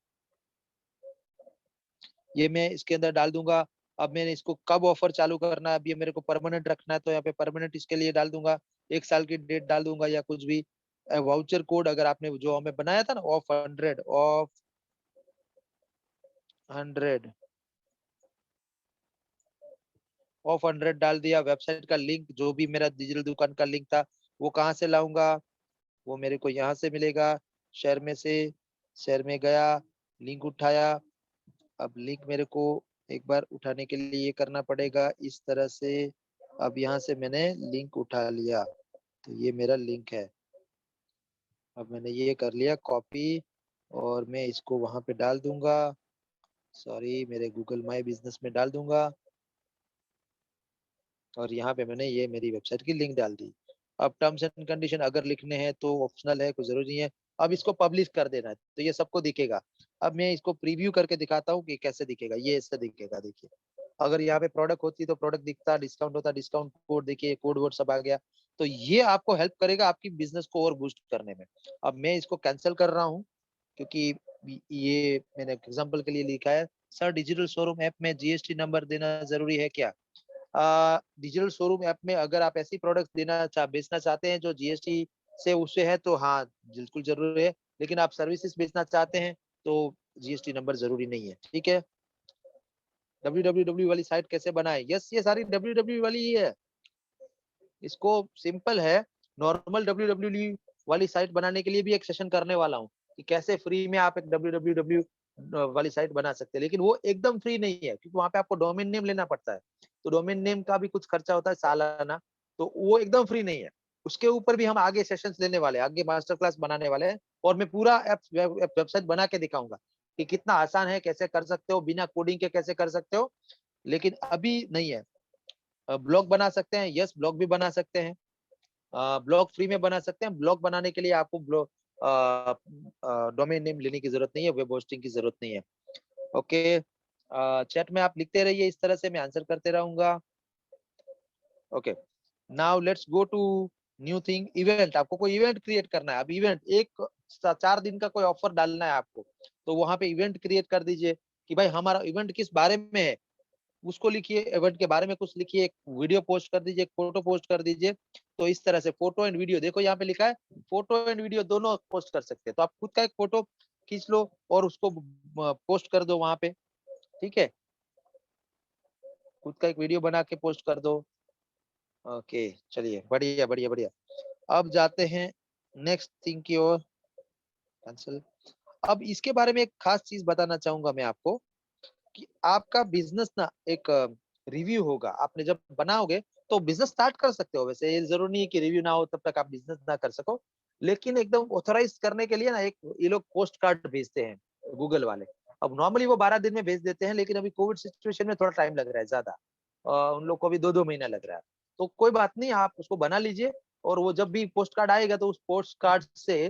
S1: ये मैं इसके अंदर डाल दूँगा। अब मैंने इसको कब ऑफर चालू करना है, अब ये मेरे को परमानेंट रखना है, तो यहाँ पे परमानेंट इसके लिए डाल दूँगा। 1 साल की डेट डाल दूँगा या कुछ भी। वाउचर कोड अगर आपने जो हमें बनाया था ना, ऑफ 100 डाल दिया। वेबसाइट का लिंक जो भी मेरा डिजिटल दुकान का लिंक था, वो कहाँ से लाऊँगा? वो मेरे को यहाँ से मिलेगा, शेयर में से, शेयर में गया, लिंक उठाया। अब लिंक मेरे को एक बार उठाने के लिए ये करना पड़ेगा इस तरह से। अब यहाँ से मैंने लिंक उठा लिया, तो ये मेरा लिंक है। अब मैंने ये कर लिया कॉपी और मैं इसको वहाँ पे डाल दूँगा। सॉरी, मेरे गूगल माय बिज़नेस में डाल दूँगा और यहाँ पे मैंने ये मेरी वेबसाइट की लिंक डाल दी। अब टर्म्स एंड कंडीशन अगर लिखने हैं तो ऑप्शनल है, कोई ज़रूरी नहीं है। अब इसको पब्लिश कर देना है, तो ये सबको दिखेगा। अब मैं इसको प्रीव्यू करके दिखाता हूँ कि कैसे दिखेगा, ये ऐसे दिखेगा देखिए। अगर यहाँ पे प्रोडक्ट होती तो प्रोडक्ट दिखता, डिस्काउंट होता, डिस्काउंट कोड देखिए, कोड वर्ड सब आ गया। तो ये आपको हेल्प करेगा आपकी बिज़नेस को और बूस्ट करने में। अब मैं इसको कैंसल कर रहा हूँ क्योंकि ये मैंने एग्ज़ाम्पल के लिए लिखा है, सर डिजिटल शोरूम ऐप में जीएसटी नंबर देना ज़रूरी है क्या? डिजिटल शोरूम ऐप में अगर आप ऐसी प्रोडक्ट्स बेचना चाहते हैं जो जीएसटी से उससे है तो हाँ, बिल्कुल ज़रूरी है। लेकिन आप सर्विसेज़ बेचना चाहते हैं तो जीएसटी नंबर ज़रूरी नहीं है, ठीक है? www वाली साइट कैसे बनाएँ? यस, ये सारी www वाली ही है। इसको सिंपल है, नॉर्मल www वाली साइट बनाने के लिए भी एक सेशन करने वाला हूँ, कि कैसे फ्री में आप एक www वाली साइट बना सकते हैं। लेकिन वो एकदम फ्री नहीं है, क्योंकि वहाँ पे आपको डोमेन नेम लेना पड़ता है। तो डोमेन नेम का भी कुछ खर्चा होता है सालाना, तो वो एकदम फ्री नहीं है। उसके ऊपर भी हम आगे सेशंस लेने वाले हैं, आगे मास्टर क्लास बनाने वाले हैं और मैं पूरा वेबसाइट बना के दिखाऊँगा, कि कितना आसान है, कैसे कर सकते हो, बिना कोडिंग के कैसे कर सकते हो। लेकिन अभी नहीं है। ब्लॉग बना सकते हैं, यस ब्लॉग भी बना सकते हैं। ब्लॉग फ्री में बना सकते हैं। ब्लॉग बनाने के लिए आपको डोमेन नेम लेने की ज़रूरत नहीं है, वेब होस्टिंग की ज़रूरत नहीं है। ओके, चैट में आप लिखते रहिए, इस तरह से मैं आंसर करते रहूँगा। Okay, now let's go to new thing event. आपको कोई इवेंट क्रिएट करना है। अब इवेंट एक 4 दिन का कोई ऑफर डालना है आपको, तो वहाँ पे इवेंट क्रिएट कर दीजिए कि भाई हमारा इवेंट किस बारे में है। उसको लिखिए, इवेंट के बारे में कुछ लिखिए, एक वीडियो पोस्ट कर दीजिए, एक फोटो पोस्ट कर दीजिए। तो इस तरह से फोटो एंड वीडियो, देखो यहाँ पे लिखा है फोटो एंड वीडियो दोनों पोस्ट कर सकते हैं। तो आप खुद का एक फोटो खींच लो और उसको पोस्ट कर दो वहां पे, ठीक है। खुद का एक वीडियो बना के पोस्ट कर दो। ओके, चलिए, बढ़िया बढ़िया बढ़िया। अब जाते हैं नेक्स्ट थिंग की ओर। कैंसिल। अब इसके बारे में एक खास चीज बताना चाहूंगा मैं आपको, कि आपका बिजनेस ना एक रिव्यू होगा। आपने जब बनाओगे तो बिजनेस स्टार्ट कर सकते हो, वैसे ये जरूरी नहीं है कि रिव्यू ना हो तब तक आप बिजनेस ना कर सको। लेकिन एकदम ऑथराइज करने के लिए ना एक ये लोग पोस्ट कार्ड भेजते हैं, गूगल वाले। अब नॉर्मली वो 12 दिन में भेज देते हैं, लेकिन अभी कोविड सिचुएशन में थोड़ा टाइम लग रहा है ज्यादा। उन लोग को अभी 2-2 महीना लग रहा है। तो कोई बात नहीं, आप उसको बना लीजिए, और वो जब भी पोस्ट कार्ड आएगा तो उस पोस्ट कार्ड से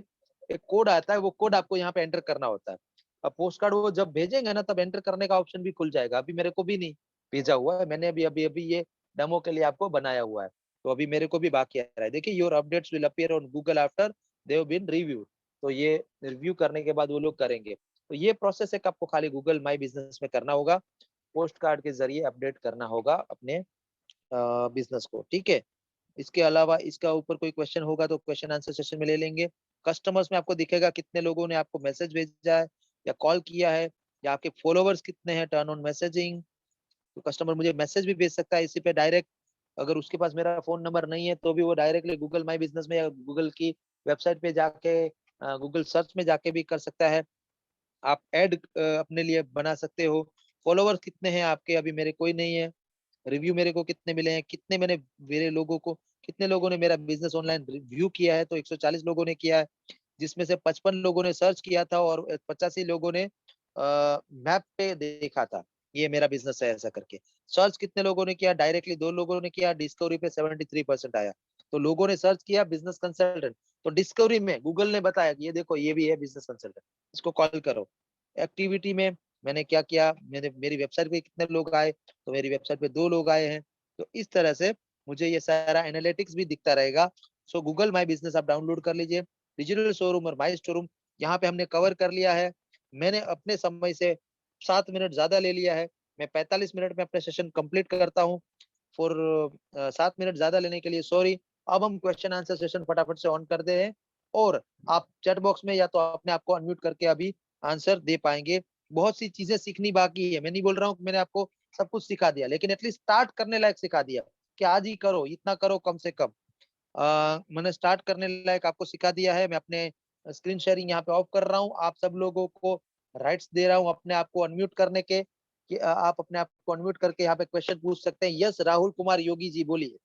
S1: एक कोड आता है, वो कोड आपको यहाँ पे एंटर करना होता है। अब पोस्ट कार्ड वो जब भेजेंगे ना, तब एंटर करने का ऑप्शन भी खुल जाएगा। अभी मेरे को भी नहीं भेजा हुआ है, मैंने अभी अभी अभी ये डेमो के लिए आपको बनाया हुआ है। तो अभी मेरे को भी बाकी आ रहा है। देखिए, your updates will appear on Google after they have been reviewed. तो ये रिव्यू करने के बाद वो लोग करेंगे। तो ये प्रोसेस है कि आपको खाली गूगल माई बिजनेस में करना होगा, पोस्ट कार्ड के जरिए अपडेट करना होगा अपने बिजनेस को, ठीक है। इसके अलावा इसका ऊपर कोई क्वेश्चन होगा तो क्वेश्चन आंसर सेशन में ले लेंगे। कस्टमर्स में आपको दिखेगा कितने लोगों ने आपको मैसेज भेजा है या कॉल किया है, या आपके फॉलोवर्स कितने हैं, टर्न ऑन मैसेजिंग। तो कस्टमर मुझे मैसेज भी भेज सकता है इसी पे डायरेक्ट। अगर उसके पास मेरा फोन नंबर नहीं है तो भी वो डायरेक्टली गूगल माई बिजनेस में या गूगल की वेबसाइट पे जाके, गूगल सर्च में जाके भी कर सकता है। आप ऐड अपने लिए बना सकते हो। फॉलोवर्स कितने हैं आपके, अभी मेरे कोई नहीं है। रिव्यू मेरे को कितने मिले हैं, कितने मैंने, मेरे लोगों को कितने लोगों ने मेरा बिजनेस ऑनलाइन रिव्यू किया है, तो 140 लोगों ने किया है, जिसमें से 55 लोगों ने सर्च किया था और 85 लोगों ने मैप पे देखा था ये मेरा बिजनेस है ऐसा करके। सर्च कितने लोगों ने किया, डायरेक्टली 2 लोगों ने किया, डिस्कवरी पे 73% आया। तो लोगों ने सर्च किया बिजनेस कंसल्टेंट, तो डिस्कवरी में गूगल ने बताया कि ये देखो ये भी है बिजनेस कंसल्टेंट, इसको कॉल करो। एक्टिविटी में मैंने क्या किया, मैंने मेरी वेबसाइट पे कितने लोग आए, तो मेरी वेबसाइट पे 2 लोग आए हैं। तो इस तरह से मुझे ये सारा एनालिटिक्स भी दिखता रहेगा। सो गूगल माई बिजनेस आप डाउनलोड कर लीजिए। डिजिटल शोरूम और माई स्टोरूम यहाँ पे हमने कवर कर लिया है। मैंने अपने समय से 7 मिनट ज्यादा ले लिया है। मैं 45 मिनट में अपने सेशन कंप्लीट करता हूँ। फॉर 7 मिनट ज्यादा लेने के लिए सॉरी। अब हम क्वेश्चन आंसर सेशन फटाफट से ऑन कर दे हैं, और आप चैट बॉक्स में या तो अपने आप को अनम्यूट करके अभी आंसर दे पाएंगे। बहुत सी चीजें सीखनी बाकी है, मैं नहीं बोल रहा हूँ कि मैंने आपको सब कुछ सिखा दिया, लेकिन एटलीस्ट स्टार्ट करने लायक सिखा दिया कि आज ही करो, इतना करो कम से कम। मैंने स्टार्ट करने लायक आपको सिखा दिया है। मैं अपने स्क्रीन शेयरिंग यहाँ पे ऑफ कर रहा हूँ, आप सब लोगों को राइट्स दे रहा हूँ अपने आप को अनम्यूट करने के, कि आप अपने आप को अनम्यूट करके यहाँ पे क्वेश्चन पूछ सकते हैं। यस, राहुल कुमार योगी जी बोलिए।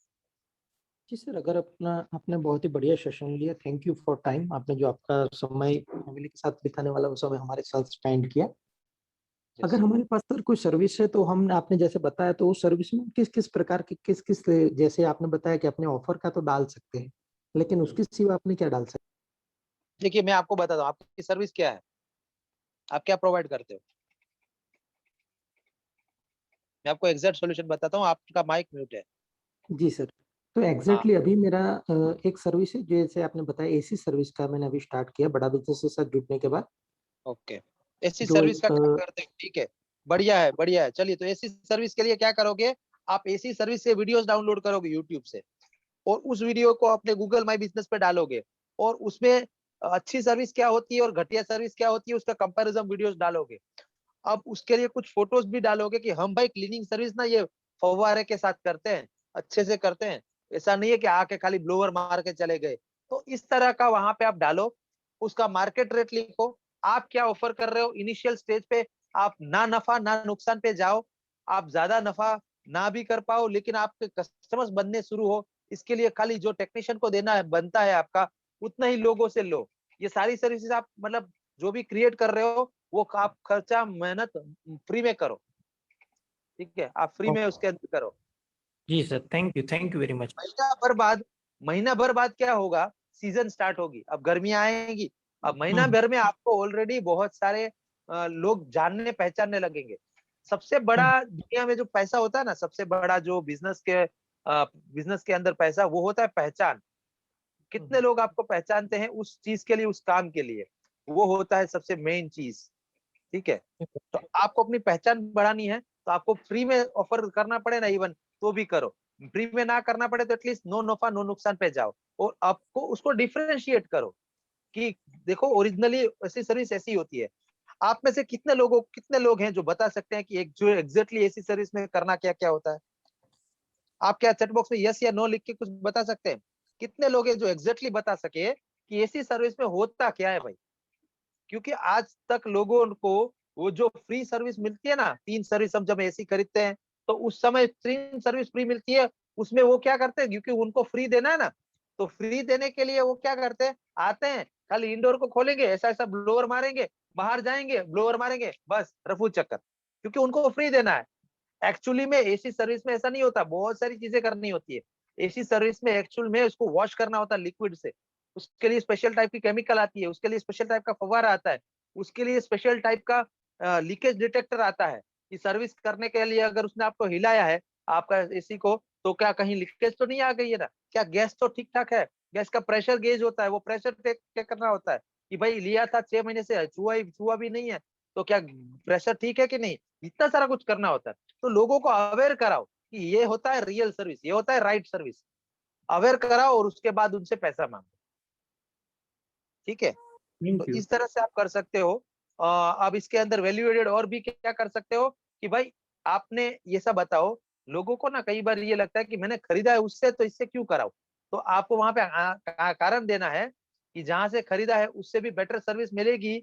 S2: जी सर, अगर अपना आपने बहुत ही बढ़िया सेशन लिया, थैंक यू फॉर टाइम। आपने जो आपका समय फैमिली के साथ बिताने वाला वो समय हमारे साथ स्पेंड किया।
S1: यस।
S2: अगर हमारे पास सर कोई सर्विस है तो हम, आपने जैसे बताया, तो उस सर्विस में किस किस प्रकार की, किस किस, जैसे आपने बताया कि अपने ऑफर का तो डाल सकते हैं, लेकिन उसके सिवा आपने क्या डाल सकते
S1: देखिए, मैं आपको बताता हूँ आपकी सर्विस क्या है, आप क्या प्रोवाइड करते हो। मैं आपको एग्जैक्ट सॉल्यूशन बताता हूँ। आपका माइक म्यूट है।
S2: हैं? जी सर, तो
S1: हाँ।
S2: एग्जैक्टली अभी मेरा एक सर्विस है, जैसे आपने बताया एसी सर्विस का मैंने अभी स्टार्ट किया बड़ा बिजनेस के साथ जुड़ने के बाद।
S1: ओके, एसी
S2: जो
S1: सर्विस का काम करते हो, ठीक है। बढ़िया है, बढ़िया है। चलिए, तो एसी सर्विस के लिए क्या करोगे, आप एसी सर्विस से वीडियोस डाउनलोड करोगे यूट्यूब से, और उस वीडियो को अपने गूगल माई बिजनेस पे डालोगे, और उसमें अच्छी सर्विस क्या होती है और घटिया सर्विस क्या होती है उसका कंपैरिजन वीडियोस डालोगे। अब उसके लिए कुछ फोटोज भी डालोगे कि हम भाई क्लीनिंग सर्विस ना ये फव्वारे के साथ करते हैं, अच्छे से करते हैं, ऐसा नहीं है कि आके खाली ब्लोअर मार के चले गए। तो इस तरह का वहां पे आप डालो, उसका मार्केट रेट लिखो, आप क्या ऑफर कर रहे हो इनिशियल स्टेज पे। आप ना नफा ना नुकसान पे जाओ, आप ज्यादा नफा ना भी कर पाओ लेकिन आपके कस्टमर्स बनने शुरू हो, इसके लिए खाली जो टेक्नीशियन को देना है बनता है आपका, उतना ही लोगों से लो। ये सारी सर्विसेज आप मतलब जो भी क्रिएट कर रहे हो वो आप खर्चा मेहनत फ्री में करो, ठीक है, आप फ्री
S2: हैं?
S1: में उसके अंदर करो।
S2: जी sir, thank you very much.
S1: महीना भर बाद, महीना भर बाद क्या होगा, सीजन स्टार्ट होगी, अब गर्मियां आएंगी। अब महीना
S2: हम्म
S1: भर में आपको ऑलरेडी बहुत सारे लोग जानने पहचानने लगेंगे। सबसे
S2: हम्म
S1: बड़ा दुनिया में जो पैसा होता है ना, सबसे बड़ा जो बिजनेस के अंदर पैसा वो होता है पहचान। कितने
S2: हम्म।
S1: लोग आपको पहचानते हैं उस चीज के लिए, उस काम के लिए, वो होता है सबसे मेन चीज, ठीक है। तो आपको अपनी पहचान बढ़ानी है तो आपको फ्री में ऑफर करना पड़े ना इवन, तो भी करो। फ्री में ना करना पड़े तो एटलीस्ट नो नफा नो नुकसान पे जाओ, और आपको उसको डिफरेंशिएट करो कि देखो ओरिजिनली ऐसी सर्विस ऐसी होती है। आप में से कितने लोग हैं जो बता सकते हैं कि एक जो एग्जैक्टली ऐसी सर्विस में करना क्या क्या होता है? आप क्या चैट बॉक्स में यस या नो लिख के कुछ बता सकते हैं? कितने लोग हैं जो एग्जैक्टली बता सके कि ऐसी सर्विस में होता क्या है भाई? क्योंकि आज तक लोगों को वो जो फ्री सर्विस मिलती है ना, 3 सर्विस हम जब एसी खरीदते हैं तो उस समय 3 सर्विस फ्री मिलती है, उसमें वो क्या करते हैं, क्योंकि उनको फ्री देना है ना, तो फ्री देने के लिए वो क्या करते हैं, आते हैं खाली इंडोर को खोलेंगे, ऐसा ऐसा ब्लोअर मारेंगे, बाहर जाएंगे ब्लोअर मारेंगे, बस रफू चक्कर, क्योंकि उनको फ्री देना है। एक्चुअली में एसी सर्विस में ऐसा नहीं होता, बहुत सारी चीजें करनी होती है। एसी सर्विस में एक्चुअल में उसको वॉश करना होता है लिक्विड से, उसके लिए स्पेशल टाइप की केमिकल आती है, उसके लिए स्पेशल टाइप का फव्वारा आता है, उसके लिए स्पेशल टाइप का लीकेज डिटेक्टर आता है कि सर्विस करने के लिए अगर उसने आपको हिलाया है आपका एसी को, तो क्या कहीं लीकेज तो नहीं आ गई है ना, क्या गैस तो ठीक ठाक है, गैस का प्रेशर गेज होता है, वो प्रेशर चेक करना होता है कि भाई लिया था 6 महीने से, छुआ भी नहीं है, तो क्या प्रेशर ठीक है कि नहीं, इतना सारा कुछ करना होता है। तो लोगों को अवेयर कराओ कि ये होता है रियल सर्विस, ये होता है राइट सर्विस, अवेयर कराओ और उसके बाद उनसे पैसा मांगो। ठीक है, तो
S2: थैंक यू।
S1: इस तरह से आप कर सकते हो। अब इसके अंदर वैल्यू एडेड और भी क्या कर सकते हो कि भाई आपने ये सब बताओ, लोगों को ना कई बार ये लगता है कि मैंने खरीदा है उससे, तो इससे क्यों कराओ, तो आपको वहां पे कारण देना है कि जहां से खरीदा है उससे भी बेटर सर्विस मिलेगी,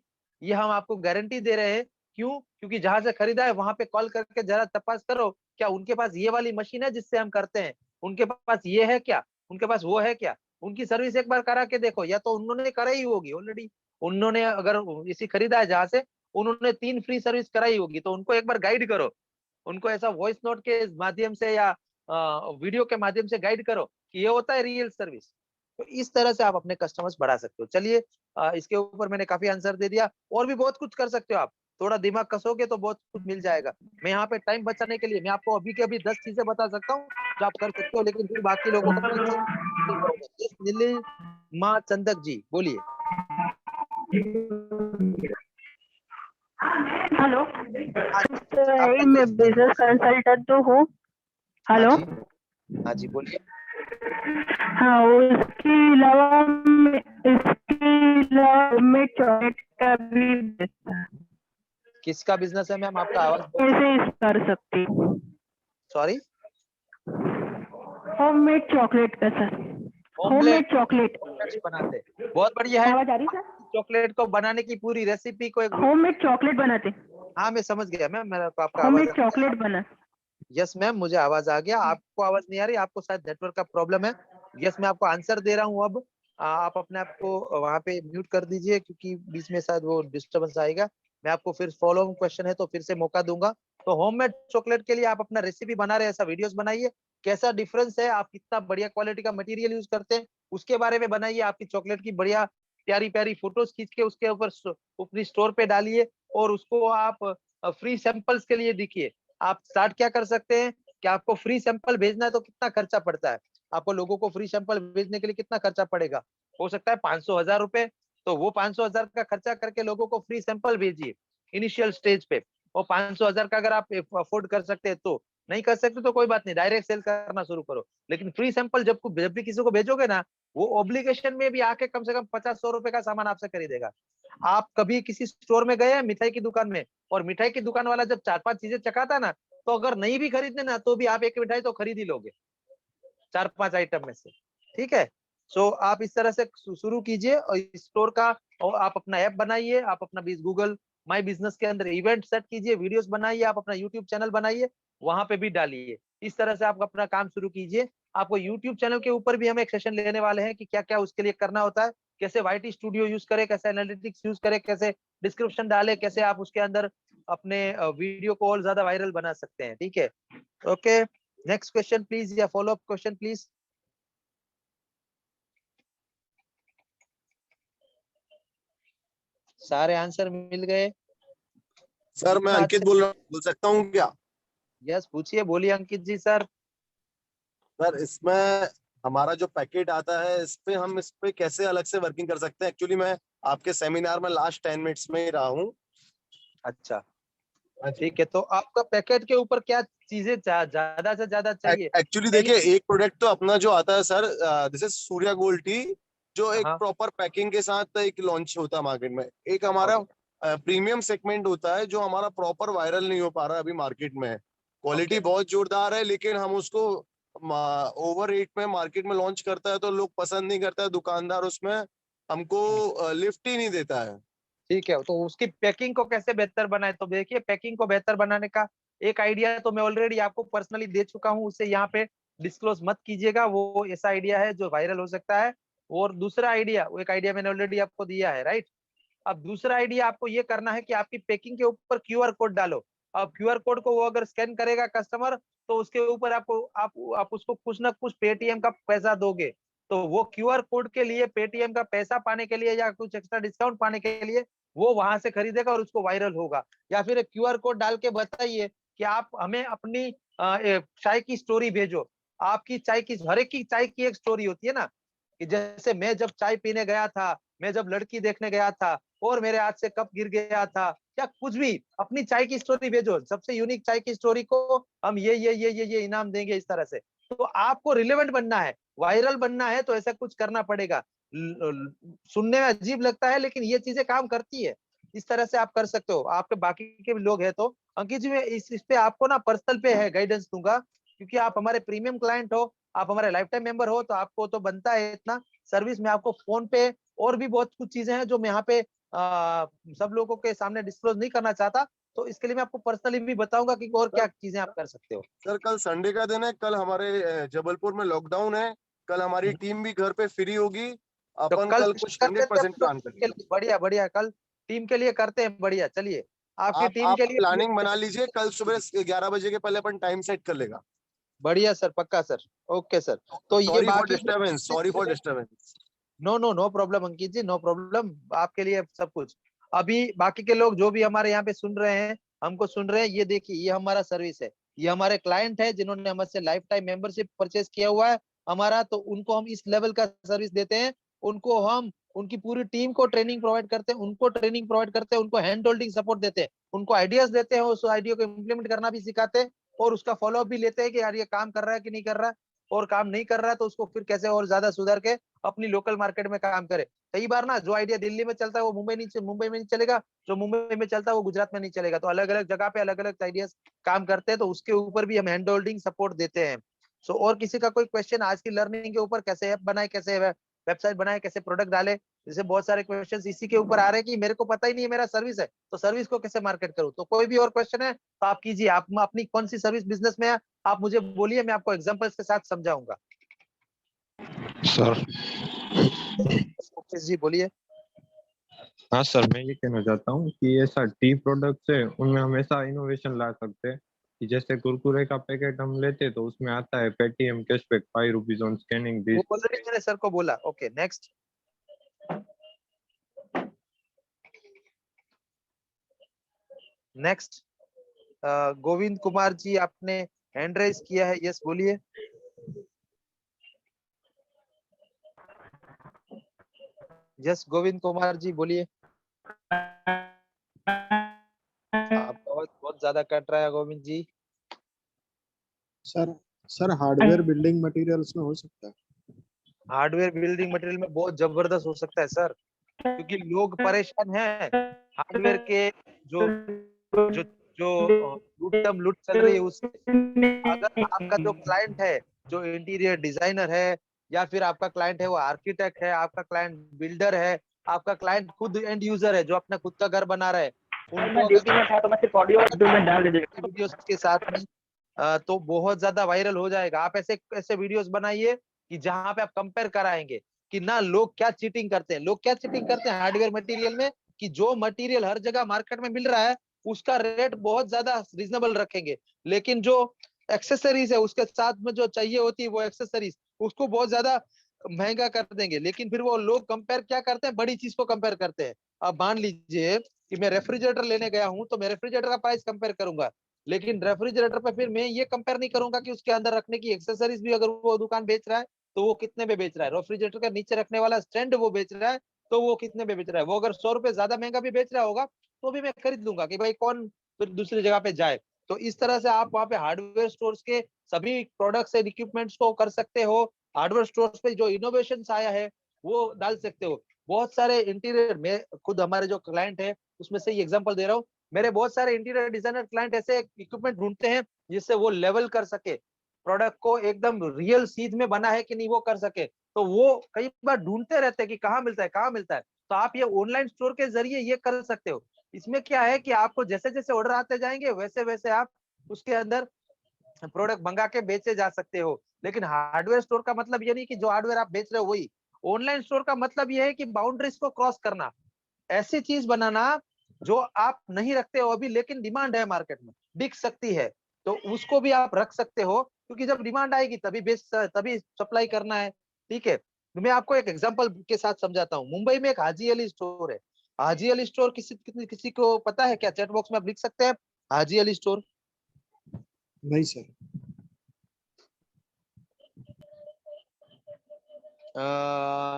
S1: ये हम आपको गारंटी दे रहे हैं। क्यों? क्योंकि जहां से खरीदा है वहां पे कॉल करके जरा तपास करो, क्या उनके पास ये वाली मशीन है जिससे हम करते हैं, उनके पास ये है क्या, उनके पास वो है क्या, उनकी सर्विस एक बार करा के देखो, या तो उन्होंने कराई होगी ऑलरेडी, उन्होंने अगर इसी खरीदा है जहां से, उन्होंने 3 फ्री सर्विस कराई होगी, तो उनको एक बार गाइड करो, उनको ऐसा वॉइस नोट के माध्यम से या वीडियो के माध्यम से गाइड करो कि ये होता है रियल सर्विस। तो इस तरह से आप अपने कस्टमर्स बढ़ा सकते हो। चलिए, इसके ऊपर मैंने काफी आंसर दे दिया, और भी बहुत कुछ कर सकते हो आप, थोड़ा दिमाग कसोगे तो बहुत कुछ मिल जाएगा। मैं यहाँ पे टाइम बचाने के लिए मैं आपको अभी के अभी 10 चीजें बता सकता हूँ जो आप कर सकते हो, लेकिन फिर बाकी लोगों का आंसर नहीं करोगे। Yes, नीलिमा चंदक जी बोलिए।
S3: हेलो
S1: हाँ
S3: तो
S1: जी, आपका
S3: मैं
S1: क्वेश्चन
S3: बिजनेस कंसल्टेंट तो हूँ।
S1: हाँ
S3: हेलो।
S1: जी, हाँ जी बोलिए।
S3: हाँ, मैं चॉकलेट का भी
S1: किसका बिजनेस है मैम? आपका आवाज बहुत,
S3: कैसे कर सकती हूँ?
S1: सॉरी,
S3: होममेड चॉकलेट का sir.
S1: Omelette
S3: homemade chocolate.
S1: Chocolates बनाते हैं, बहुत बढ़िया है।
S3: आवाज आ रही
S1: आप
S3: सर?
S1: चॉकलेट को बनाने की पूरी रेसिपी को एक
S3: होममेड चॉकलेट बनाते।
S1: हाँ मैं समझ गया मैम, मेरा को आपका आवाज आ
S3: होममेड
S1: गया।
S3: चॉकलेट बना।
S1: यस मैम, मुझे आवाज आ गया, आपको आवाज नहीं आ रही, आपको शायद नेटवर्क का प्रॉब्लम है। यस, मैं आपको आंसर दे रहा हूँ अब। आप अपने आप को वहां पे म्यूट कर दीजिए, क्योंकि बीच में शायद वो डिस्टरबेंस आएगा। मैं आपको फिर फॉलो क्वेश्चन है तो फिर से मौका दूंगा। तो होममेड चॉकलेट के लिए आप अपना रेसिपी बना रहे हैं, ऐसा वीडियोस बनाइए, कैसा डिफरेंस है, आप कितना बढ़िया क्वालिटी का मटेरियल यूज करते हैं उसके बारे में बनाइए, आपकी चॉकलेट की बढ़िया प्यारी प्यारी फोटोज खींच के उसके ऊपर अपनी स्टोर पे डालिए, और उसको आप फ्री सैंपल्स के लिए दिखिए। आप स्टार्ट क्या कर सकते हैं कि आपको फ्री सैंपल भेजना है तो कितना खर्चा पड़ता है, आपको लोगों को फ्री सैंपल भेजने के लिए कितना खर्चा पड़ेगा, हो सकता है 500,000 रुपए, तो वो 500,000 का खर्चा करके लोगों को फ्री सैंपल भेजिए इनिशियल स्टेज पे। और 500,000 का अगर आप अफोर्ड कर सकते हैं तो, नहीं कर सकते तो कोई बात नहीं, डायरेक्ट सेल करना शुरू करो। लेकिन फ्री सैंपल जब भी किसी को भेजोगे ना, वो ऑब्लिगेशन में भी आके कम से कम 50-100 रुपए का सामान आपसे खरीदेगा। आप कभी किसी स्टोर में गए हैं मिठाई की दुकान में, और मिठाई की दुकान वाला जब 4-5 चीजें चकाता ना, तो अगर नहीं भी खरीदने ना तो भी आप एक मिठाई तो खरीद ही लोगे 4-5 आइटम में से। ठीक है, सो आप इस तरह से शुरू कीजिए और स्टोर का, और आप अपना ऐप बनाइए, आप अपना गूगल माई बिजनेस के अंदर इवेंट सेट कीजिए, वीडियोस बनाइए, आप अपना यूट्यूब चैनल बनाइए, वहां पे भी डालिए। इस तरह से आप अपना काम शुरू कीजिए। आपको यूट्यूब चैनल के ऊपर भी हम एक सेशन लेने वाले हैं कि क्या क्या उसके लिए करना होता है, कैसे वाईटी स्टूडियो यूज करे, कैसे एनालिटिक्स यूज करे, कैसे डिस्क्रिप्शन डाले, कैसे आप उसके अंदर अपने वीडियो को और ज्यादा वायरल बना सकते हैं। ठीक है, ओके, नेक्स्ट क्वेश्चन प्लीज, या फॉलो अप क्वेश्चन प्लीज। सारे आंसर मिल गए?
S4: सर मैं
S1: इतना
S4: अंकित
S1: अच्छा,
S4: बोल सकता हूँ क्या?
S1: यस पूछिए, बोलिए अंकित जी सर।
S4: सर इसमें हमारा जो पैकेट आता है इस पे कैसे अलग से वर्किंग कर सकते हैं? एक्चुअली मैं आपके सेमिनार में लास्ट 10 मिनट्स में ही रहा हूँ।
S1: अच्छा,
S4: हाँ जी।
S1: ठीक है, तो आपका पैकेट के ऊपर क्या चीजें ज्यादा से ज्यादा चाहिए।
S4: एक्चुअली देखिए, एक प्रोडक्ट तो अपना जो आता है sir, this is Surya gold tea, जो एक
S1: हाँ
S4: प्रॉपर पैकिंग के साथ एक लॉन्च होता है मार्केट में। एक हमारा प्रीमियम सेगमेंट होता है जो हमारा प्रॉपर वायरल नहीं हो पा रहा है अभी मार्केट में। क्वालिटी
S1: ओके
S4: बहुत जोरदार है, लेकिन हम उसको ओवर रेट में मार्केट में लॉन्च करता है तो लोग पसंद नहीं करता है, दुकानदार उसमें हमको लिफ्ट ही नहीं देता है।
S1: ठीक है, तो उसकी पैकिंग को कैसे बेहतर बनाए, तो देखिए पैकिंग को बेहतर बनाने का एक आइडिया तो मैं ऑलरेडी आपको पर्सनली दे चुका हूँ, उसे यहाँ पे डिस्क्लोज मत कीजिएगा, वो ऐसा आइडिया है जो वायरल हो सकता है। और दूसरा आइडिया, वो एक आइडिया मैंने ऑलरेडी आपको दिया है, राइट। अब दूसरा आइडिया आपको ये करना है कि आपकी पैकिंग के ऊपर क्यूआर कोड डालो। अब क्यूआर कोड को वो अगर स्कैन करेगा कस्टमर, तो उसके ऊपर आपको आप उसको कुछ ना कुछ पेटीएम का पैसा दोगे। तो वो क्यूआर कोड के लिए पेटीएम का पैसा पाने के लिए या कुछ एक्स्ट्रा डिस्काउंट पाने के लिए वो वहां से खरीदेगा और उसको वायरल होगा। या फिर एक क्यूआर कोड डाल के बताइए कि आप हमें अपनी चाय की स्टोरी भेजो। आपकी चाय की, हर एक की चाय की एक स्टोरी होती है ना, कि जैसे मैं जब चाय पीने गया था, मैं जब लड़की देखने गया था और मेरे हाथ से कप गिर गया था, या कुछ भी अपनी चाय की स्टोरी भेजो। सबसे यूनिक चाय की स्टोरी को हम ये इनाम देंगे, इस तरह से। तो आपको रिलेवेंट बनना है, वायरल बनना है, तो ऐसा कुछ करना पड़ेगा। सुनने में अजीब लगता है लेकिन ये चीजें काम करती है। इस तरह से आप कर सकते हो। आपके बाकी के भी लोग हैं, तो अंकित जी मैं इस पे आपको ना पर्सनल पे है गाइडेंस दूंगा, क्योंकि आप हमारे प्रीमियम क्लाइंट हो, आप हमारे लाइफ टाइम मेंबर हो, तो आपको तो बनता है इतना सर्विस में। आपको फोन पे और भी बहुत कुछ चीजें हैं जो मैं यहाँ पे सब लोगों के सामने डिस्क्लोज नहीं करना चाहता, तो इसके लिए मैं आपको पर्सनली भी बताऊंगा कि और क्या चीजें आप कर सकते हो।
S4: सर कल संडे का दिन है, कल हमारे जबलपुर में लॉकडाउन है, कल हमारी टीम भी घर पे फ्री होगी।
S1: तो
S4: अपन
S1: कल
S4: कल
S1: कुछ
S4: कुछ
S1: करते हैं
S4: 100%
S1: अपने लोग
S4: प्लान
S1: टीम के
S4: करेंगे।
S1: लिए, बढ़िया बढ़िया, कल टीम के लिए करते हैं, बढ़िया। चलिए आपकी टीम
S4: आप
S1: के लिए
S4: प्लानिंग बना लीजिए, कल सुबह 11 बजे के पहले अपन टाइम सेट कर लेगा।
S1: बढ़िया सर, पक्का सर। Okay sir. तो ये
S4: सॉरी फॉर
S1: बाकी
S4: disturbance, sorry for disturbance.
S1: No no no problem Ankit ji, no problem, आपके लिए सब कुछ। अभी बाकी के लोग जो भी हमारे यहाँ पे सुन रहे हैं, हमको सुन रहे हैं, ये देखिए ये हमारा सर्विस है, ये हमारे क्लाइंट है जिन्होंने हमसे लाइफ टाइम मेंबरशिप परचेज किया हुआ है हमारा, तो उनको हम इस लेवल का सर्विस देते हैं। उनको हम उनकी पूरी टीम को ट्रेनिंग प्रोवाइड करते हैं, उनको ट्रेनिंग प्रोवाइड करते हैं, उनको हैंड होल्डिंग सपोर्ट देते हैं, उनको आइडियाज देते हैं, उस आइडिया को इम्प्लीमेंट करना भी सिखाते हैं, और उसका फॉलोअप भी लेते हैं कि यार ये काम कर रहा है कि नहीं कर रहा है, और काम नहीं कर रहा है तो उसको फिर कैसे और ज्यादा सुधार के अपनी लोकल मार्केट में काम करे। कई बार ना जो आइडिया दिल्ली में चलता है वो मुंबई में नहीं चलेगा, जो मुंबई में चलता है वो गुजरात में नहीं चलेगा, तो अलग अलग जगह पे अलग अलग आइडियाज काम करते हैं, तो उसके ऊपर भी हम हैंड होल्डिंग सपोर्ट देते हैं। सो और किसी का कोई क्वेश्चन आज की लर्निंग के ऊपर, कैसे ऐप बनाए, कैसे वेबसाइट बनाए, कैसे प्रोडक्ट डाले, जैसे बहुत सारे क्वेश्चंस इसी के ऊपर आ रहे हैं कि मेरे को पता ही नहीं है, मेरा सर्विस है तो सर्विस को कैसे मार्केट करूं। तो कोई भी और क्वेश्चन है तो आप कीजिए, आप अपनी कौन सी सर्विस बिजनेस में है आप मुझे बोलिए, मैं आपको एग्जांपल्स के साथ समझाऊंगा।
S5: सर
S1: मुकेश जी बोलिए।
S5: हाँ सर, मैं ये कहना चाहता हूँ कि ऐसा टी प्रोडक्ट्स है उनमें हमेशा इनोवेशन ला सकते हैं। कि जैसे कुरकुरे का पैकेट हम लेते तो उसमें आता है Paytm cashback 5 rupees on scanning this.
S1: वो ऑलरेडी मैंने सर को बोला। Okay next. Next Govind Kumar ji आपने हैंड रेज किया है, यस बोलिए। यस गोविंद कुमार जी बोलिए। आपका आवाज बहुत ज्यादा कट रहा है Govind ji.
S6: Sir sir hardware building materials में हो सकता है।
S1: हार्डवेयर बिल्डिंग मटेरियल में बहुत जबरदस्त हो सकता है सर, क्योंकि लोग परेशान हैं हार्डवेयर के, जो जो जो लूट चल रही है उससे। अगर आपका जो क्लाइंट है, जो इंटीरियर डिजाइनर है, या फिर आपका क्लाइंट है वो आर्किटेक्ट है, आपका क्लाइंट बिल्डर है, आपका क्लाइंट खुद एंड यूजर है जो अपना खुद का घर बना रहा है, उनको वीडियोस के साथ में तो बहुत ज्यादा वायरल हो जाएगा। आप ऐसे ऐसे वीडियोस बनाइए कि जहां पे आप कंपेयर कराएंगे कि ना लोग क्या चीटिंग करते हैं, लोग क्या चीटिंग करते हैं हार्डवेयर मटेरियल में, कि जो मटेरियल हर जगह मार्केट में मिल रहा है उसका रेट बहुत ज्यादा रीजनेबल रखेंगे, लेकिन जो एक्सेसरीज है उसके साथ में जो चाहिए होती है वो एक्सेसरीज उसको बहुत ज्यादा महंगा कर देंगे। लेकिन फिर वो लोग कंपेयर क्या करते हैं, बड़ी चीज को कंपेयर करते हैं। अब मान लीजिए कि मैं रेफ्रिजरेटर लेने गया हूं, तो मैं रेफ्रिजरेटर का प्राइस कंपेयर करूंगा, लेकिन रेफ्रिजरेटर पे फिर मैं ये कंपेयर नहीं करूंगा कि उसके अंदर रखने की एक्सेसरीज भी अगर वो दुकान बेच रहा है तो वो कितने में बेच रहा है, रेफ्रिजरेटर का नीचे रखने वाला स्टैंड वो बेच रहा है तो वो कितने में बेच रहा है। वो अगर 100 रुपए ज्यादा महंगा भी बेच रहा होगा तो भी मैं खरीद लूंगा कि भाई कौन फिर दूसरी जगह पे जाए। तो इस तरह से आप वहाँ पे हार्डवेयर स्टोर्स के सभी प्रोडक्ट्स एंड इक्विपमेंट्स को कर सकते हो। हार्डवेयर स्टोर्स पे जो इनोवेशन आया है वो डाल सकते हो। बहुत सारे इंटीरियर में खुद हमारे जो क्लाइंट है उसमें से ही एग्जांपल दे रहा हूँ। मेरे बहुत सारे इंटीरियर डिजाइनर क्लाइंट ऐसे इक्विपमेंट ढूंढते हैं जिससे वो लेवल कर सके, प्रोडक्ट को एकदम रियल सीध में बना है कि नहीं वो कर सके। तो वो कई बार ढूंढते रहते हैं कि कहाँ मिलता है, कहाँ मिलता है। तो आप ये ऑनलाइन स्टोर के जरिए ये कर सकते हो। इसमें क्या है कि आपको जैसे जैसे ऑर्डर आते जाएंगे वैसे वैसे आप उसके अंदर प्रोडक्ट मंगा के बेचे जा सकते हो। लेकिन हार्डवेयर स्टोर का मतलब ये नहीं कि जो हार्डवेयर आप बेच रहे हो वही। ऑनलाइन स्टोर का मतलब ये है कि बाउंड्रीज को क्रॉस करना, ऐसी चीज बनाना जो आप नहीं रखते हो अभी लेकिन डिमांड है मार्केट में, बिक सकती है, तो उसको भी आप रख सकते हो क्योंकि जब डिमांड आएगी तभी सप्लाई करना है। ठीक है, तो मैं आपको एक एग्जांपल के साथ समझाता हूँ। मुंबई में एक हाजी अली स्टोर है। हाजी अली स्टोर किसी को पता है क्या? चैट बॉक्स में आप लिख सकते हैं हाजी अली स्टोर।
S6: नहीं सर।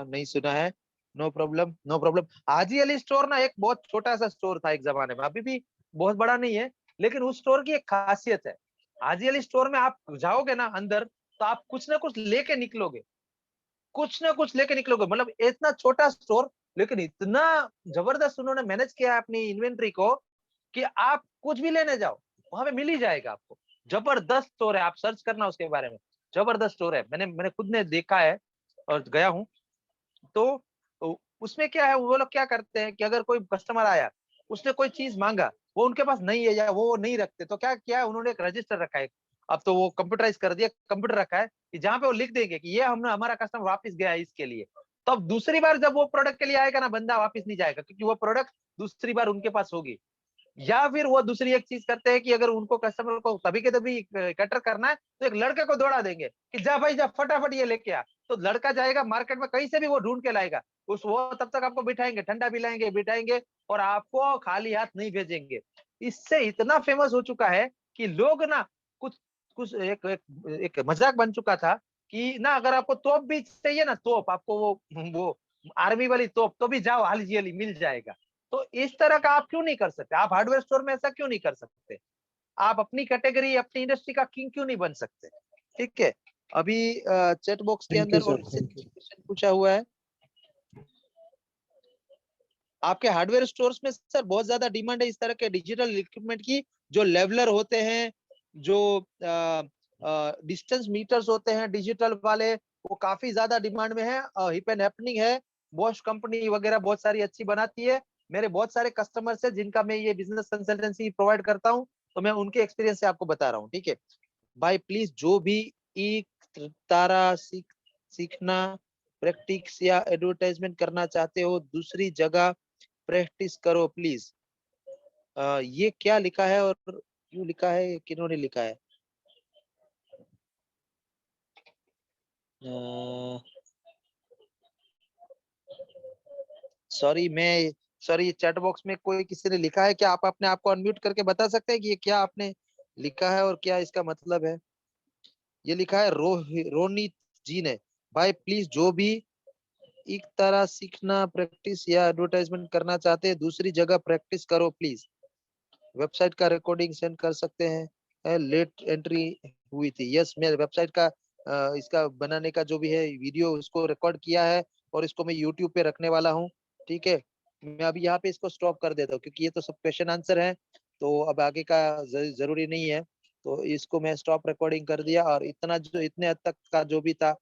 S1: नहीं सुना है। No problem, no problem. Haji Ali store ना एक बहुत छोटा सा स्टोर था एक जमाने में, अभी भी बहुत बड़ा नहीं है, लेकिन उस स्टोर की एक खासियत है। हाजी अली स्टोर में आप जाओगे ना अंदर तो आप कुछ ना कुछ लेके निकलोगे, कुछ ना कुछ लेके निकलोगे। मतलब इतना छोटा स्टोर लेकिन इतना जबरदस्त उन्होंने मैनेज किया है अपनी इन्वेंट्री को कि आप कुछ भी लेने जाओ वहां पे मिल ही जाएगा आपको। जबरदस्त स्टोर है, आप सर्च करना उसके बारे में। जबरदस्त स्टोर है, मैंने खुद ने देखा है और गया हूँ। तो उसमें क्या है, वो लोग क्या करते हैं कि अगर कोई कस्टमर आया, उसने कोई चीज मांगा, वो उनके पास नहीं है या वो नहीं रखते, तो क्या किया है उन्होंने, एक रजिस्टर रखा है। अब तो वो कंप्यूटराइज कर दिया, कंप्यूटर रखा है कि जहाँ पे वो लिख देंगे कि ये हमने, हमारा कस्टमर वापस गया है इसके लिए। तो अब दूसरी बार जब वो प्रोडक्ट के लिए आएगा ना, बंदा वापस नहीं जाएगा क्योंकि वो प्रोडक्ट दूसरी बार उनके पास होगी। या फिर वो दूसरी एक चीज करते हैं कि अगर उनको कस्टमर को तभी के तभी कटर करना है तो एक लड़के को दौड़ा देंगे कि जा भाई जा फटाफट ये लेके आ। तो लड़का जाएगा मार्केट में, कहीं से भी वो ढूंढ के लाएगा। वो तब तक आपको बिठाएंगे, ठंडा पिलाएंगे, बिठाएंगे और आपको खाली हाथ नहीं भेजेंगे। इससे इतना फेमस हो चुका है कि लोग ना, कुछ कुछ एक मजाक बन चुका था कि ना अगर आपको तोप भी चाहिए ना, तोप आपको वो आर्मी वाली तोप, तो भी जाओ हाली मिल जाएगा। तो इस तरह का आप क्यों नहीं कर सकते? आप हार्डवेयर स्टोर में ऐसा क्यों नहीं कर सकते? आप अपनी कैटेगरी, अपनी इंडस्ट्री का किंग क्यों नहीं बन सकते? ठीक है, अभी चैट बॉक्स के
S6: थैंक यू
S1: अंदर और
S6: सर,
S1: किसी ने
S6: थैंक यू।
S1: क्वेश्चन पूछा हुआ है। आपके हार्डवेयर स्टोर्स में सर बहुत ज्यादा डिमांड है इस तरह के डिजिटल इक्विपमेंट की, जो लेवलर होते हैं, जो डिस्टेंस मीटर्स होते हैं डिजिटल वाले, वो काफी ज्यादा डिमांड में है। हिप एंड हैपनिंग है, बॉश कंपनी वगैरह बहुत सारी अच्छी बनाती है। मेरे बहुत सारे कस्टमर्स है जिनका मैं ये बिजनेस कंसल्टेंसी प्रोवाइड करता हूँ, तो मैं उनके एक्सपीरियंस से आपको बता रहा हूँ। ठीक है भाई, प्लीज जो भी एक तारा सीखना, प्रैक्टिस या एडवर्टाइजमेंट करना चाहते हो दूसरी जगह प्रैक्टिस करो प्लीज। ये क्या लिखा है और क्यों लिखा है, किन्होंने लिखा है? सॉरी, मैं सॉरी, चैट बॉक्स में कोई किसी ने लिखा है क्या? आप अपने आप को अनम्यूट करके बता सकते हैं कि ये क्या आपने लिखा है और क्या इसका मतलब है? ये लिखा है रोनित जी ने। भाई प्लीज जो भी एक तरह सीखना, प्रैक्टिस या एडवर्टाइजमेंट करना चाहते हैं दूसरी जगह प्रैक्टिस करो प्लीज। वेबसाइट का रिकॉर्डिंग सेंड कर सकते हैं, लेट एंट्री हुई थी। यस, मैं वेबसाइट का इसका बनाने का जो भी है वीडियो उसको रिकॉर्ड किया है और इसको मैं यूट्यूब पे रखने वाला हूँ। ठीक है, मैं अभी यहाँ पे इसको स्टॉप कर देता हूँ क्योंकि ये तो सब क्वेश्चन आंसर है, तो अब आगे का जरूरी नहीं है। तो इसको मैं स्टॉप रिकॉर्डिंग कर दिया और इतना जो इतने हद तक का जो भी था